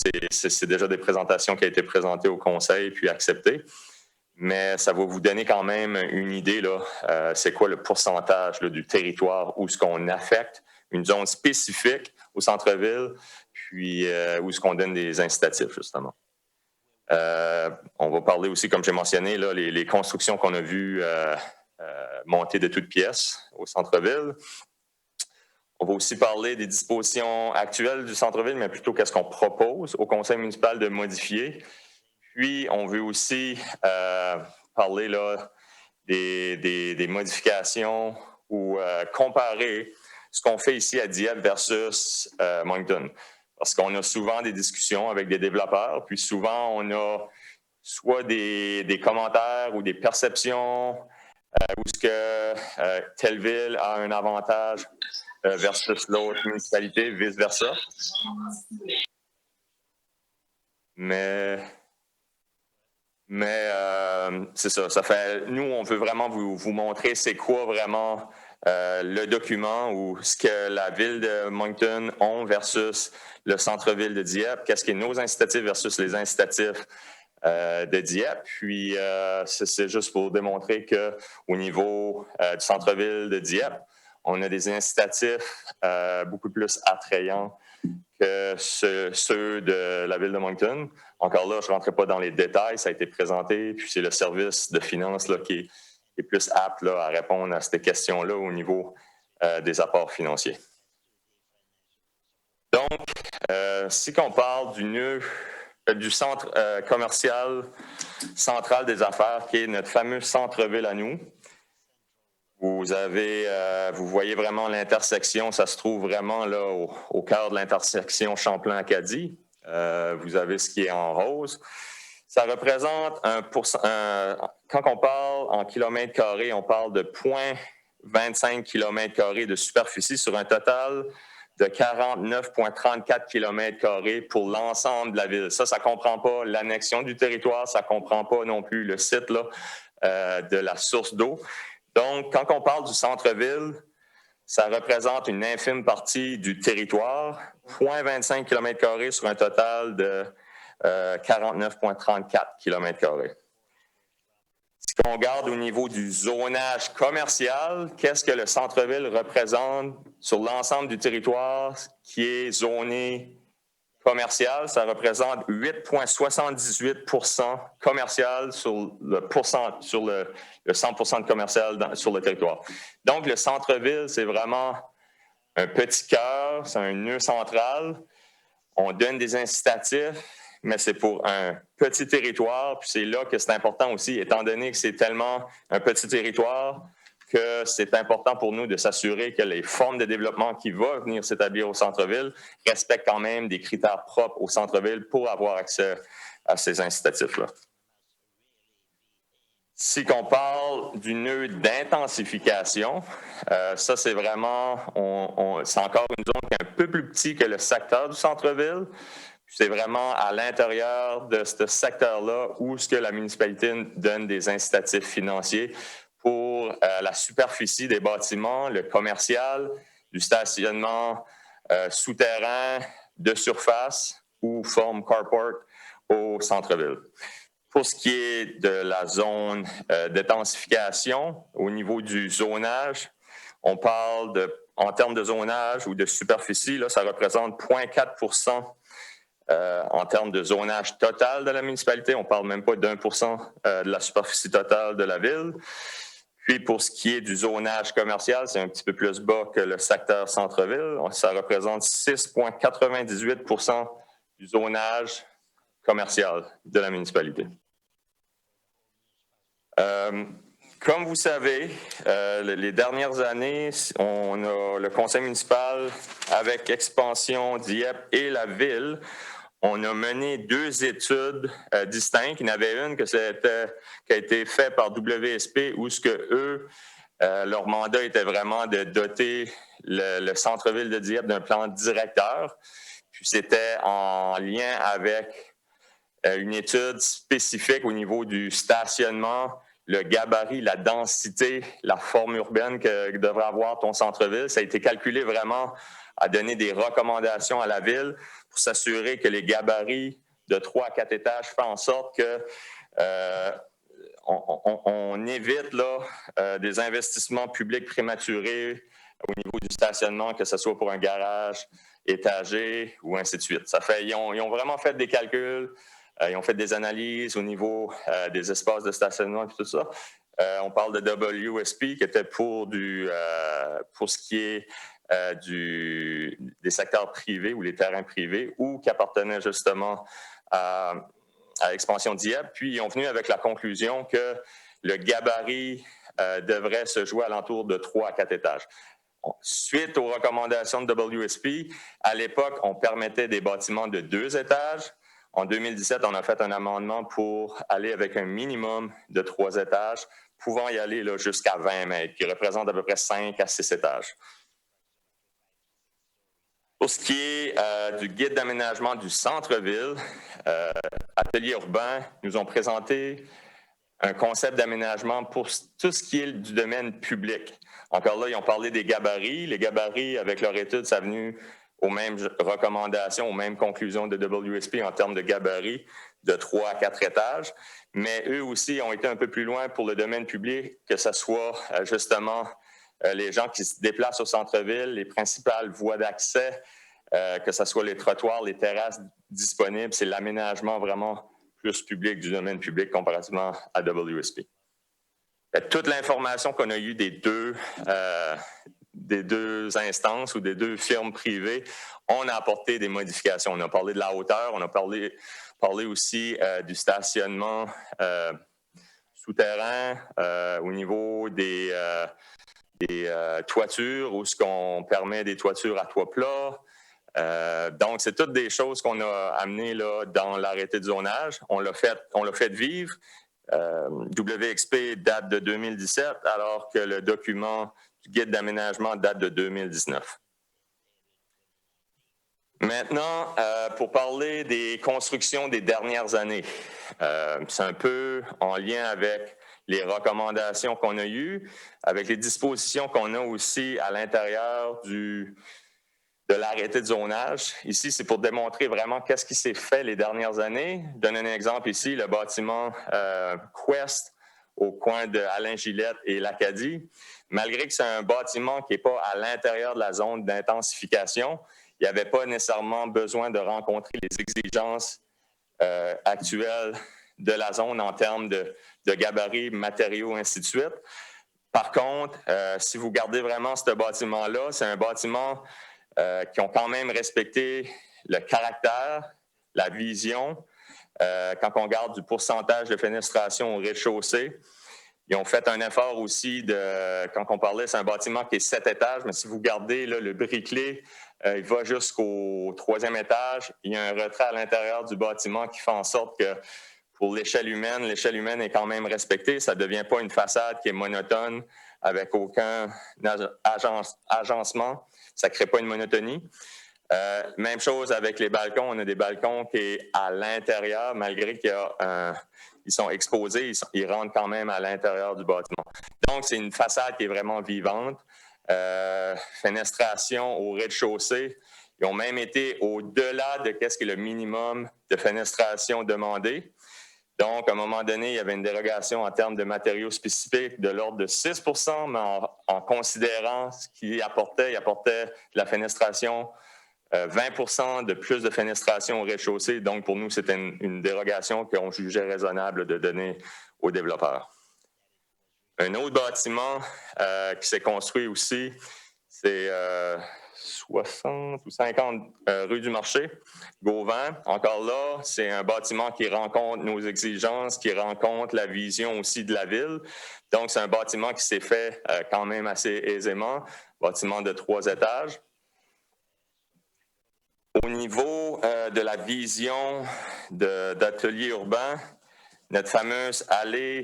c'est déjà des présentations qui ont été présentées au conseil puis acceptées. Mais ça va vous donner quand même une idée, là, c'est quoi le pourcentage là, du territoire où ce qu'on affecte une zone spécifique au centre-ville, puis où est-ce qu'on donne des incitatifs, justement. On va parler aussi, comme j'ai mentionné, là, les constructions qu'on a vues monter de toutes pièces au centre-ville. On va aussi parler des dispositions actuelles du centre-ville, mais plutôt qu'est-ce qu'on propose au conseil municipal de modifier. Puis, on veut aussi parler là, des modifications ou comparer ce qu'on fait ici à Dieppe versus Moncton. Parce qu'on a souvent des discussions avec des développeurs, puis souvent, on a soit des commentaires ou des perceptions où est-ce que telle ville a un avantage versus l'autre municipalité, vice-versa. Mais c'est ça. Ça fait, nous, on veut vraiment vous montrer c'est quoi vraiment le document ou ce que la ville de Moncton ont versus le centre-ville de Dieppe, qu'est-ce qui est nos incitatifs versus les incitatifs de Dieppe. Puis, c'est juste pour démontrer qu'au niveau du centre-ville de Dieppe, on a des incitatifs beaucoup plus attrayants que ceux de la ville de Moncton. Encore là, je ne rentrerai pas dans les détails, ça a été présenté, puis c'est le service de finances là, qui est plus apte là, à répondre à ces questions-là au niveau des apports financiers. Donc, si on parle du centre commercial central des affaires, qui est notre fameux centre-ville à nous, vous voyez vraiment l'intersection, ça se trouve vraiment là au cœur de l'intersection Champlain-Acadie. Vous avez ce qui est en rose. Ça représente quand on parle en kilomètres carrés, on parle de 0,25 kilomètres carrés de superficie sur un total de 49,34 kilomètres carrés pour l'ensemble de la ville. Ça ne comprend pas l'annexion du territoire, ça ne comprend pas non plus le site là, de la source d'eau. Donc, quand on parle du centre-ville, ça représente une infime partie du territoire, 0,25 km² sur un total de 49,34 km². Si on regarde au niveau du zonage commercial, qu'est-ce que le centre-ville représente sur l'ensemble du territoire qui est zoné commercial? Ça représente 8,78% commercial sur le 100% de commercial sur le territoire. Donc, le centre-ville, c'est vraiment un petit cœur, c'est un nœud central. On donne des incitatifs, mais c'est pour un petit territoire. Puis c'est là que c'est important aussi, étant donné que c'est tellement un petit territoire, que c'est important pour nous de s'assurer que les formes de développement qui vont venir s'établir au centre-ville respectent quand même des critères propres au centre-ville pour avoir accès à ces incitatifs-là. Si on parle du nœud d'intensification, ça c'est vraiment, c'est encore une zone qui est un peu plus petite que le secteur du centre-ville. C'est vraiment à l'intérieur de ce secteur-là où ce que la municipalité donne des incitatifs financiers pour la superficie des bâtiments, le commercial, du stationnement souterrain, de surface ou forme carport au centre-ville. Pour ce qui est de la zone d'intensification, au niveau du zonage, on parle en termes de zonage ou de superficie, là, ça représente 0,4% en termes de zonage total de la municipalité. On ne parle même pas d'1% de la superficie totale de la ville. Puis pour ce qui est du zonage commercial, c'est un petit peu plus bas que le secteur centre-ville. Ça représente 6,98% du zonage commercial de la municipalité. Comme vous savez, les dernières années, on a le conseil municipal avec Expansion Dieppe et la ville. On a mené 2 études distinctes. Il y en avait une qui a été faite par WSP où ce que eux, leur mandat était vraiment de doter le centre-ville de Dieppe d'un plan directeur. Puis c'était en lien avec une étude spécifique au niveau du stationnement, le gabarit, la densité, la forme urbaine que devrait avoir ton centre-ville. Ça a été calculé vraiment à donner des recommandations à la ville pour s'assurer que les gabarits de 3 à 4 étages font en sorte que on évite là, des investissements publics prématurés au niveau du stationnement, que ce soit pour un garage étagé ou ainsi de suite. Ils ont vraiment fait des calculs. Ils ont fait des analyses au niveau des espaces de stationnement et tout ça. On parle de WSP qui était pour ce qui est des secteurs privés ou les terrains privés ou qui appartenaient justement à Expansion Dieppe. Puis ils ont venu avec la conclusion que le gabarit devrait se jouer alentour de 3 à 4 étages. Suite aux recommandations de WSP, à l'époque, on permettait des bâtiments de 2 étages. En 2017, on a fait un amendement pour aller avec un minimum de 3 étages pouvant y aller là, jusqu'à 20 mètres, qui représente à peu près 5 à 6 étages. Pour ce qui est du guide d'aménagement du centre-ville, Atelier urbain nous ont présenté un concept d'aménagement pour tout ce qui est du domaine public. Encore là, ils ont parlé des gabarits. Les gabarits, avec leur étude, ça venu aux mêmes recommandations, aux mêmes conclusions de WSP en termes de gabarits de 3 à 4 étages. Mais eux aussi ont été un peu plus loin pour le domaine public, que ce soit justement les gens qui se déplacent au centre-ville, les principales voies d'accès, que ce soit les trottoirs, les terrasses disponibles. C'est l'aménagement vraiment plus public du domaine public comparativement à WSP. Toute l'information qu'on a eue des deux instances ou des deux firmes privées, on a apporté des modifications. On a parlé de la hauteur, on a parlé aussi du stationnement souterrain au niveau des toitures, où ce qu'on permet des toitures à toit plat. Donc, c'est toutes des choses qu'on a amenées là, dans l'arrêté de zonage. On l'a fait vivre. WXP date de 2017, alors que le document du guide d'aménagement date de 2019. Maintenant, pour parler des constructions des dernières années, c'est un peu en lien avec les recommandations qu'on a eues, avec les dispositions qu'on a aussi à l'intérieur de l'arrêté de zonage. Ici, c'est pour démontrer vraiment qu'est-ce qui s'est fait les dernières années. Je donne un exemple ici, le bâtiment Quest au coin de Alain Gillette et l'Acadie. Malgré que c'est un bâtiment qui n'est pas à l'intérieur de la zone d'intensification, il n'y avait pas nécessairement besoin de rencontrer les exigences actuelles de la zone en termes de gabarits, matériaux, ainsi de suite. Par contre, si vous gardez vraiment ce bâtiment-là, c'est un bâtiment qui ont quand même respecté le caractère, la vision. Quand on regarde du pourcentage de fenestration au rez-de-chaussée, ils ont fait un effort aussi quand on parlait, c'est un bâtiment qui est 7 étages, mais si vous regardez là, le briquelé, il va jusqu'au 3e étage. Il y a un retrait à l'intérieur du bâtiment qui fait en sorte que pour l'échelle humaine est quand même respectée. Ça ne devient pas une façade qui est monotone avec aucun agencement. Ça ne crée pas une monotonie. Même chose avec les balcons. On a des balcons qui sont à l'intérieur, malgré qu'ils sont exposés, ils rentrent quand même à l'intérieur du bâtiment. Donc, c'est une façade qui est vraiment vivante. Fenestration au rez-de-chaussée. Ils ont même été au-delà de ce qui est le minimum de fenestration demandé. Donc, à un moment donné, il y avait une dérogation en termes de matériaux spécifiques de l'ordre de 6 %, mais en considérant ce qu'il apportait, il apportait de la fenestration 20 % de plus de fenestration au rez-de-chaussée. Donc, pour nous, c'était une dérogation qu'on jugeait raisonnable de donner aux développeurs. Un autre bâtiment qui s'est construit aussi, c'est 60 ou 50 rue du Marché, Gauvin. Encore là, c'est un bâtiment qui rencontre nos exigences, qui rencontre la vision aussi de la ville. Donc, c'est un bâtiment qui s'est fait quand même assez aisément, bâtiment de 3 étages. Au niveau de la vision d'atelier urbain, notre fameuse allée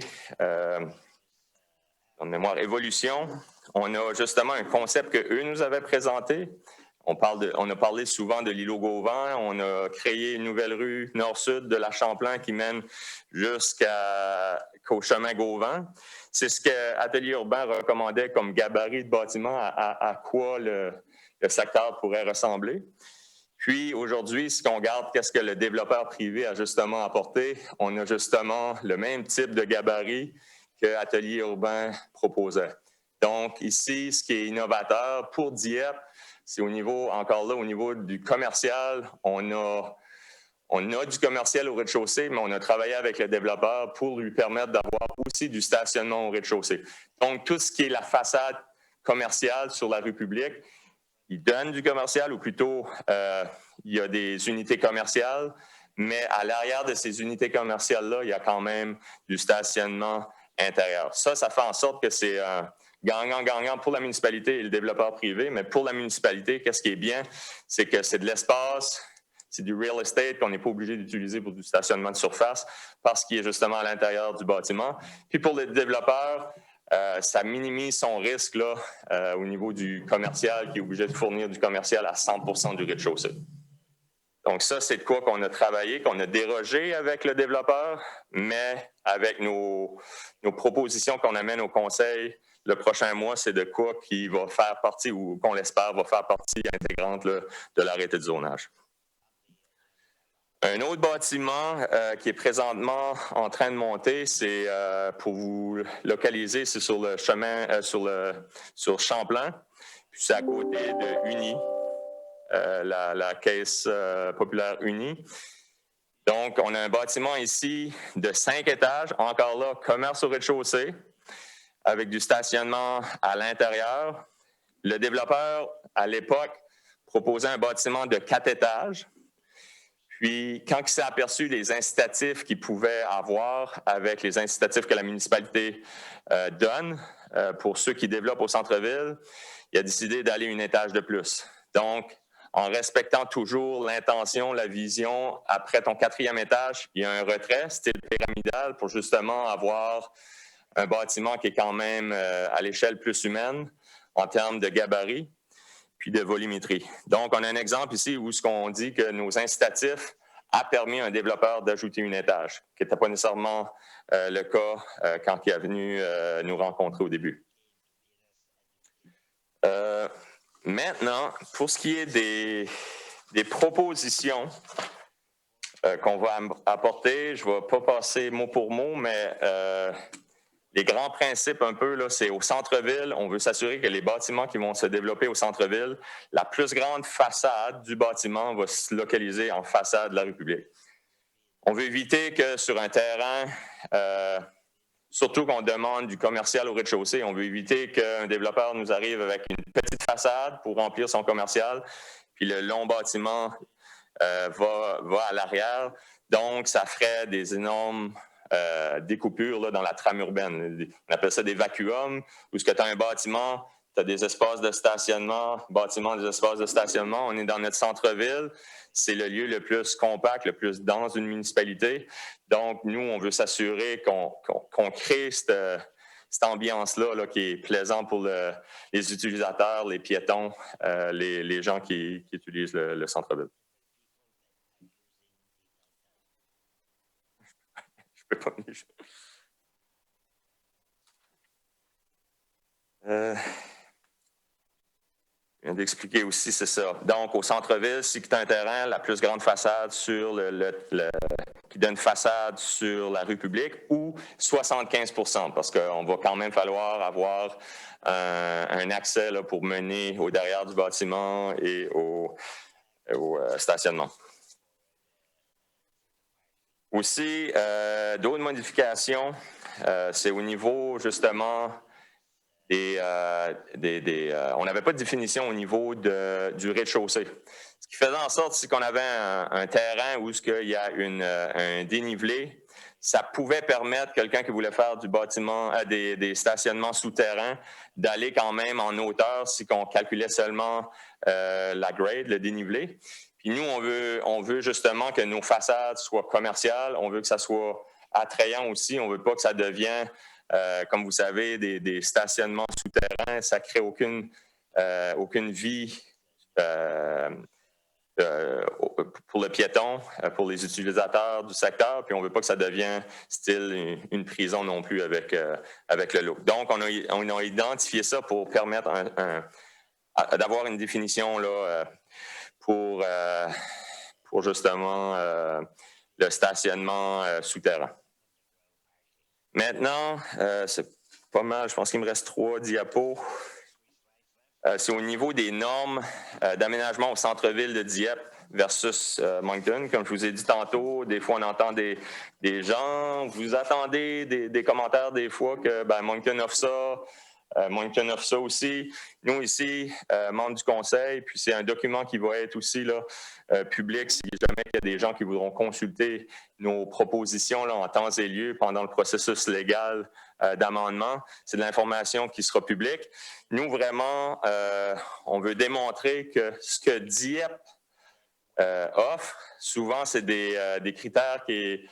en mémoire évolution, on a justement un concept qu'eux nous avaient présenté. On a parlé souvent de l'îlot Gauvin. On a créé une nouvelle rue nord-sud de la Champlain qui mène jusqu'au chemin Gauvin. C'est ce que Atelier urbain recommandait comme gabarit de bâtiment, à quoi le secteur pourrait ressembler. Puis aujourd'hui, si on regarde qu'est-ce que le développeur privé a justement apporté, on a justement le même type de gabarit que Atelier urbain proposait. Donc ici, ce qui est innovateur pour Dieppe, c'est au niveau du commercial, on a du commercial au rez-de-chaussée, mais on a travaillé avec le développeur pour lui permettre d'avoir aussi du stationnement au rez-de-chaussée. Donc tout ce qui est la façade commerciale sur la rue publique, il donne du commercial, ou plutôt il y a des unités commerciales, mais à l'arrière de ces unités commerciales-là, il y a quand même du stationnement intérieur. Ça fait en sorte que c'est gagnant-gagnant pour la municipalité et le développeur privé, mais pour la municipalité, qu'est-ce qui est bien, c'est que c'est de l'espace, c'est du real estate qu'on n'est pas obligé d'utiliser pour du stationnement de surface parce qu'il est justement à l'intérieur du bâtiment. Puis pour les développeurs, ça minimise son risque là, au niveau du commercial qui est obligé de fournir du commercial à 100% du rez-de-chaussée. Donc ça, c'est de quoi qu'on a travaillé, qu'on a dérogé avec le développeur, mais avec nos propositions qu'on amène au conseil le prochain mois, c'est de quoi qui va faire partie, ou qu'on l'espère, va faire partie intégrante là, de l'arrêté de zonage. Un autre bâtiment qui est présentement en train de monter, c'est pour vous localiser, c'est sur le chemin, sur Champlain, puis c'est à côté de Uni. La Caisse populaire unie. Donc, on a un bâtiment ici de 5 étages, encore là, commerce au rez-de-chaussée, avec du stationnement à l'intérieur. Le développeur, à l'époque, proposait un bâtiment de 4 étages. Puis, quand il s'est aperçu des incitatifs qu'il pouvait avoir avec les incitatifs que la municipalité donne pour ceux qui développent au centre-ville, il a décidé d'aller un étage de plus. Donc, en respectant toujours l'intention, la vision, après ton 4e étage, il y a un retrait, style pyramidal, pour justement avoir un bâtiment qui est quand même à l'échelle plus humaine en termes de gabarit puis de volumétrie. Donc, on a un exemple ici où ce qu'on dit que nos incitatifs a permis à un développeur d'ajouter un étage, qui n'était pas nécessairement le cas quand il est venu nous rencontrer au début. Maintenant, pour ce qui est des propositions qu'on va apporter, je ne vais pas passer mot pour mot, mais les grands principes un peu, là, c'est au centre-ville, on veut s'assurer que les bâtiments qui vont se développer au centre-ville, la plus grande façade du bâtiment va se localiser en façade de la rue publique. On veut éviter que sur un terrain, surtout qu'on demande du commercial au rez-de-chaussée, on veut éviter qu'un développeur nous arrive avec une petite façade pour remplir son commercial, puis le long bâtiment va à l'arrière. Donc, ça ferait des énormes découpures là, dans la trame urbaine. On appelle ça des vacuums, où tu as un bâtiment, tu as des espaces de stationnement, des espaces de stationnement. On est dans notre centre-ville. C'est le lieu le plus compact, le plus dense d'une municipalité. Donc, nous, on veut s'assurer qu'on crée cette ambiance-là là, qui est plaisante pour les utilisateurs, les piétons, les gens qui utilisent le centre-ville. Je peux pas venir. Je viens d'expliquer aussi, c'est ça. Donc, au centre-ville, si tu as un terrain, la plus grande façade sur qui donne façade sur la rue publique ou 75%, parce qu'on va quand même falloir avoir un accès là, pour mener au derrière du bâtiment et au stationnement. Aussi, d'autres modifications, c'est au niveau justement on n'avait pas de définition au niveau du rez-de-chaussée. Ce qui faisait en sorte, c'est qu'on avait un terrain où il y a un dénivelé, ça pouvait permettre quelqu'un qui voulait faire du bâtiment, des stationnements souterrains, d'aller quand même en hauteur si on calculait seulement la grade, le dénivelé. Puis nous, on veut justement que nos façades soient commerciales, on veut que ça soit attrayant aussi, on ne veut pas que ça devienne comme vous savez, des stationnements souterrains, ça ne crée aucune vie pour le piéton, pour les utilisateurs du secteur, puis on ne veut pas que ça devienne style une prison non plus avec le look. Donc, on a identifié ça pour permettre d'avoir une définition là, pour justement le stationnement souterrain. Maintenant, c'est pas mal, je pense qu'il me reste 3 diapos. C'est au niveau des normes d'aménagement au centre-ville de Dieppe versus Moncton. Comme je vous ai dit tantôt, des fois on entend des gens, vous attendez des commentaires des fois que Moncton offre ça, Moncton offre ça aussi. Nous ici, membres du conseil, puis c'est un document qui va être aussi là, public si jamais il y a des gens qui voudront consulter nos propositions là, en temps et lieu pendant le processus légal d'amendement. C'est de l'information qui sera publique. Nous, vraiment, on veut démontrer que ce que Dieppe offre. Souvent, c'est des critères qui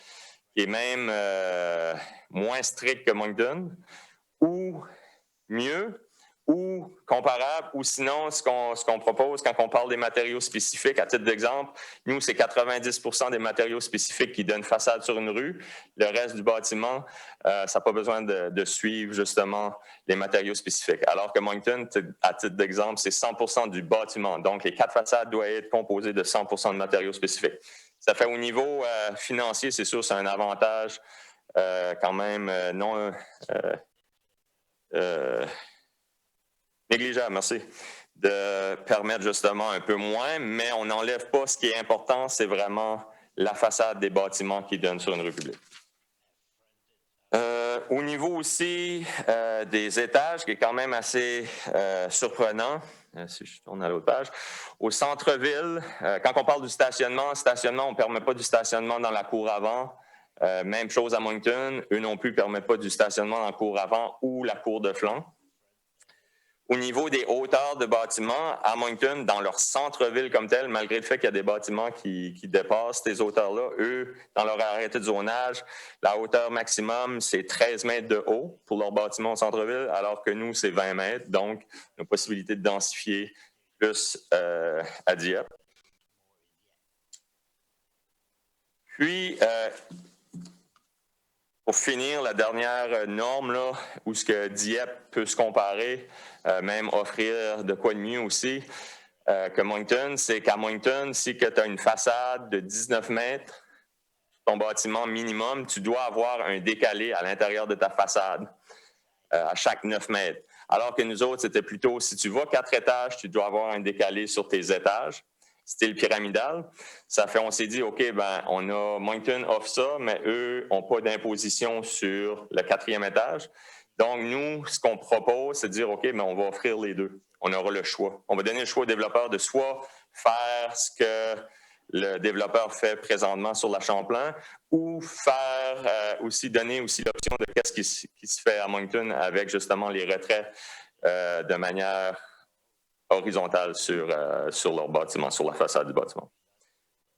est même moins strict que Moncton, ou mieux, ou comparable, ou sinon, ce qu'on propose quand on parle des matériaux spécifiques, à titre d'exemple, nous, c'est 90% des matériaux spécifiques qui donnent façade sur une rue. Le reste du bâtiment, ça n'a pas besoin de suivre justement les matériaux spécifiques. Alors que Moncton, à titre d'exemple, c'est 100% du bâtiment. Donc, les 4 façades doivent être composées de 100% de matériaux spécifiques. Ça fait au niveau financier, c'est sûr, c'est un avantage quand même non négligeable, merci, de permettre justement un peu moins, mais on n'enlève pas ce qui est important, c'est vraiment la façade des bâtiments qui donnent sur une rue publique. Au niveau aussi des étages, qui est quand même assez surprenant, si je tourne à l'autre page, au centre-ville, quand on parle du stationnement, on ne permet pas du stationnement dans la cour avant. Même chose à Moncton, eux non plus ne permettent pas du stationnement dans la cour avant ou la cour de flanc. Au niveau des hauteurs de bâtiments, à Moncton, dans leur centre-ville comme tel, malgré le fait qu'il y a des bâtiments qui dépassent ces hauteurs-là, eux, dans leur arrêté de zonage, la hauteur maximum, c'est 13 mètres de haut pour leur bâtiment au centre-ville, alors que nous, c'est 20 mètres. Donc, une possibilité de densifier plus à Dieppe. Puis, pour finir, la dernière norme, là, où ce que Dieppe peut se comparer, même offrir de quoi de mieux aussi que Moncton, c'est qu'à Moncton, si tu as une façade de 19 mètres, ton bâtiment minimum, tu dois avoir un décalé à l'intérieur de ta façade à chaque 9 mètres. Alors que nous autres, c'était plutôt, si tu vas 4 étages, tu dois avoir un décalé sur tes étages. Style pyramidal. Ça fait, on s'est dit, OK, Moncton offre ça, mais eux n'ont pas d'imposition sur le 4e étage. Donc, nous, ce qu'on propose, c'est de dire, OK, on va offrir les deux. On aura le choix. On va donner le choix au développeur de soit faire ce que le développeur fait présentement sur la Champlain ou donner aussi l'option de qu'est-ce qui se fait à Moncton avec justement les retraits de manière horizontale sur leur bâtiment, sur la façade du bâtiment.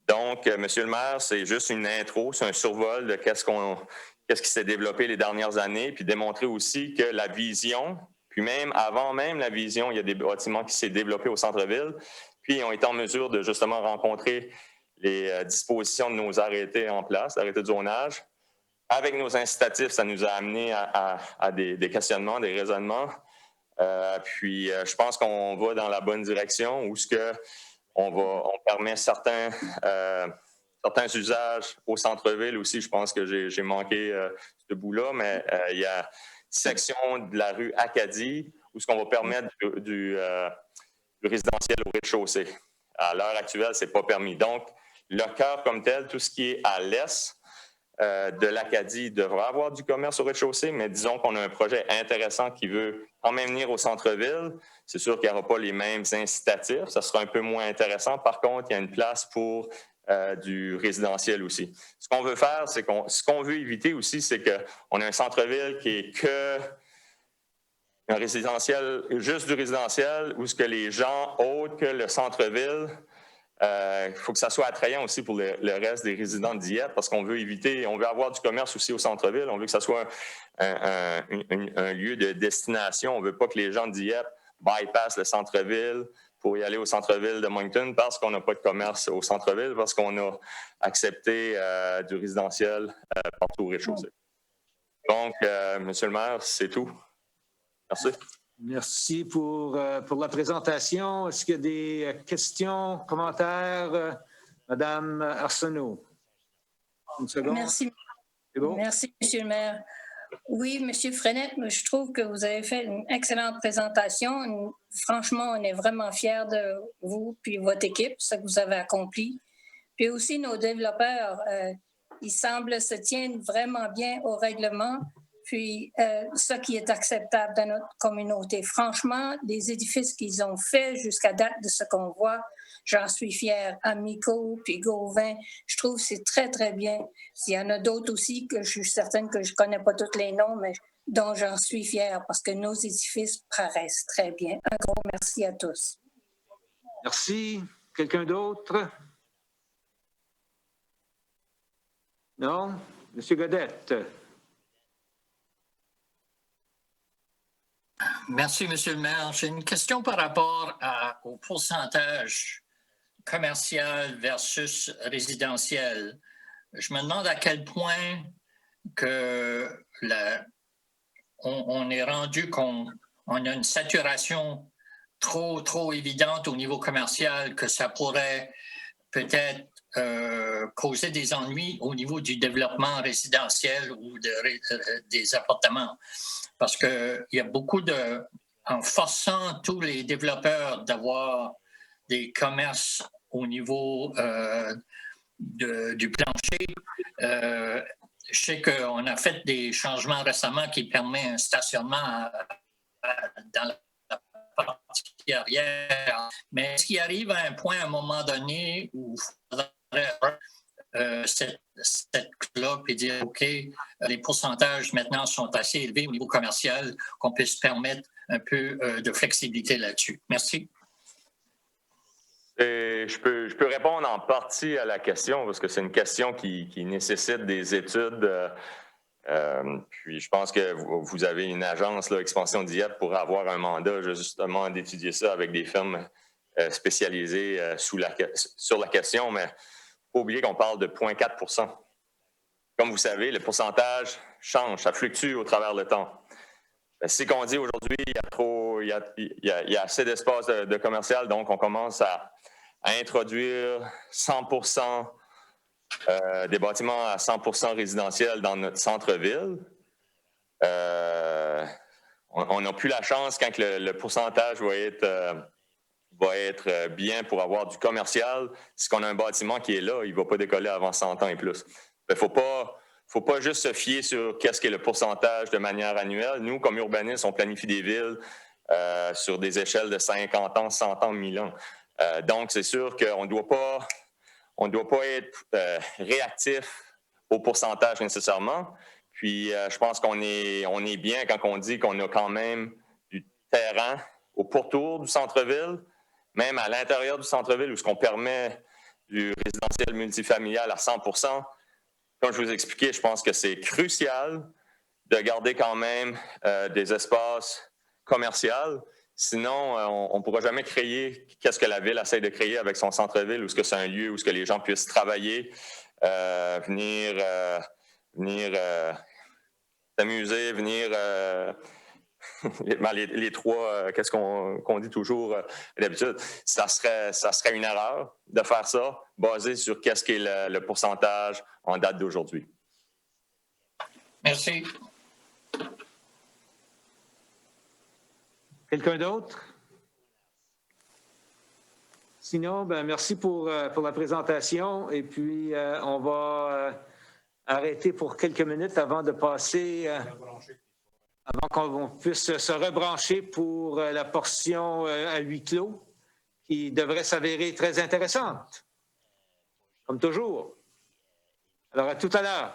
Donc, Monsieur le maire, c'est juste une intro, c'est un survol de qu'est-ce qui s'est développé les dernières années, puis démontrer aussi que la vision, puis même avant même la vision, il y a des bâtiments qui s'est développé au centre-ville, puis ils ont été en mesure de justement rencontrer les dispositions de nos arrêtés en place, l'arrêté de zonage. Avec nos incitatifs, ça nous a amené à des questionnements, des raisonnements. Puis, je pense qu'on va dans la bonne direction où on permet certains usages au centre-ville aussi. Je pense que j'ai manqué ce bout-là, mais il y a une section de la rue Acadie où on va permettre du résidentiel au rez-de-chaussée. À l'heure actuelle, ce n'est pas permis. Donc, le cœur comme tel, tout ce qui est à l'est de l'Acadie devra avoir du commerce au rez-de-chaussée, mais disons qu'on a un projet intéressant qui veut quand même venir au centre-ville. C'est sûr qu'il n'y aura pas les mêmes incitatifs, ça sera un peu moins intéressant. Par contre, il y a une place pour du résidentiel aussi. Ce qu'on veut faire, ce qu'on veut éviter aussi, c'est qu'on a un centre-ville qui est que un résidentiel, juste du résidentiel, où ce que les gens autres que le centre-ville, il faut que ça soit attrayant aussi pour le reste des résidents de Dieppe parce qu'on veut éviter, on veut avoir du commerce aussi au centre-ville, on veut que ça soit un lieu de destination. On ne veut pas que les gens de Dieppe bypassent le centre-ville pour y aller au centre-ville de Moncton parce qu'on n'a pas de commerce au centre-ville, parce qu'on a accepté du résidentiel partout au rez-de-chaussée. Donc, Monsieur le maire, c'est tout. Merci. Merci pour la présentation. Est-ce qu'il y a des questions, commentaires? Madame Arsenault. Une seconde. Merci. C'est bon? Merci, Monsieur le maire. Oui, Monsieur Frenette, je trouve que vous avez fait une excellente présentation. Franchement, on est vraiment fiers de vous et votre équipe, ce que vous avez accompli. Puis aussi, nos développeurs, ils semblent se tiennent vraiment bien au règlement. Puis, ce qui est acceptable dans notre communauté. Franchement, les édifices qu'ils ont faits jusqu'à date de ce qu'on voit, j'en suis fière. Amico, puis Gauvin, je trouve que c'est très, très bien. Il y en a d'autres aussi que je suis certaine que je ne connais pas tous les noms, mais dont j'en suis fière parce que nos édifices paraissent très bien. Un gros merci à tous. Merci. Quelqu'un d'autre? Non? Monsieur Godette? Merci, Monsieur le maire. J'ai une question par rapport au pourcentage commercial versus résidentiel. Je me demande à quel point que on est rendu qu'on a une saturation trop évidente au niveau commercial que ça pourrait peut-être causer des ennuis au niveau du développement résidentiel ou des appartements. Parce qu'il y a beaucoup en forçant tous les développeurs d'avoir des commerces au niveau du plancher, je sais qu'on a fait des changements récemment qui permettent un stationnement dans la partie arrière. Mais est-ce qu'il arrive à un point, à un moment donné, où il faudrait cette clope et dire, OK, les pourcentages maintenant sont assez élevés au niveau commercial qu'on puisse permettre un peu de flexibilité là-dessus. Merci. Je peux répondre en partie à la question parce que c'est une question qui nécessite des études. Puis je pense que vous avez une agence, là, Expansion Dieppe, pour avoir un mandat justement d'étudier ça avec des firmes spécialisées sur la question, mais il ne faut pas oublier qu'on parle de 0,4 %. Comme vous savez, le pourcentage change, ça fluctue au travers le temps. Si qu'on dit aujourd'hui, il y a assez d'espace de commercial, donc on commence à introduire 100% des bâtiments à 100% résidentiels dans notre centre-ville. On n'a plus la chance quand le pourcentage va être bien pour avoir du commercial. Si on a un bâtiment qui est là, il ne va pas décoller avant 100 ans et plus. Il ne faut pas juste se fier sur qu'est-ce qu'est le pourcentage de manière annuelle. Nous, comme urbanistes, on planifie des villes sur des échelles de 50 ans, 100 ans, 1000 ans. Donc, c'est sûr qu'on ne doit pas être réactif au pourcentage nécessairement. Puis, je pense qu'on est bien quand on dit qu'on a quand même du terrain au pourtour du centre-ville, même à l'intérieur du centre-ville, où ce qu'on permet du résidentiel multifamilial à 100%. Comme je vous ai expliqué, je pense que c'est crucial de garder quand même des espaces commerciaux. Sinon, on ne pourra jamais créer qu'est-ce que la ville essaie de créer avec son centre-ville, où ce que c'est un lieu où ce que les gens puissent travailler, venir s'amuser, venir les trois, qu'est-ce qu'on dit toujours d'habitude, ça serait une erreur de faire ça basé sur qu'est-ce qui est le pourcentage en date d'aujourd'hui. Merci. Quelqu'un d'autre? Sinon, merci pour la présentation. Et puis, on va arrêter pour quelques minutes avant de passer, avant qu'on puisse se rebrancher pour la portion à huis clos, qui devrait s'avérer très intéressante, comme toujours. Alors, à tout à l'heure.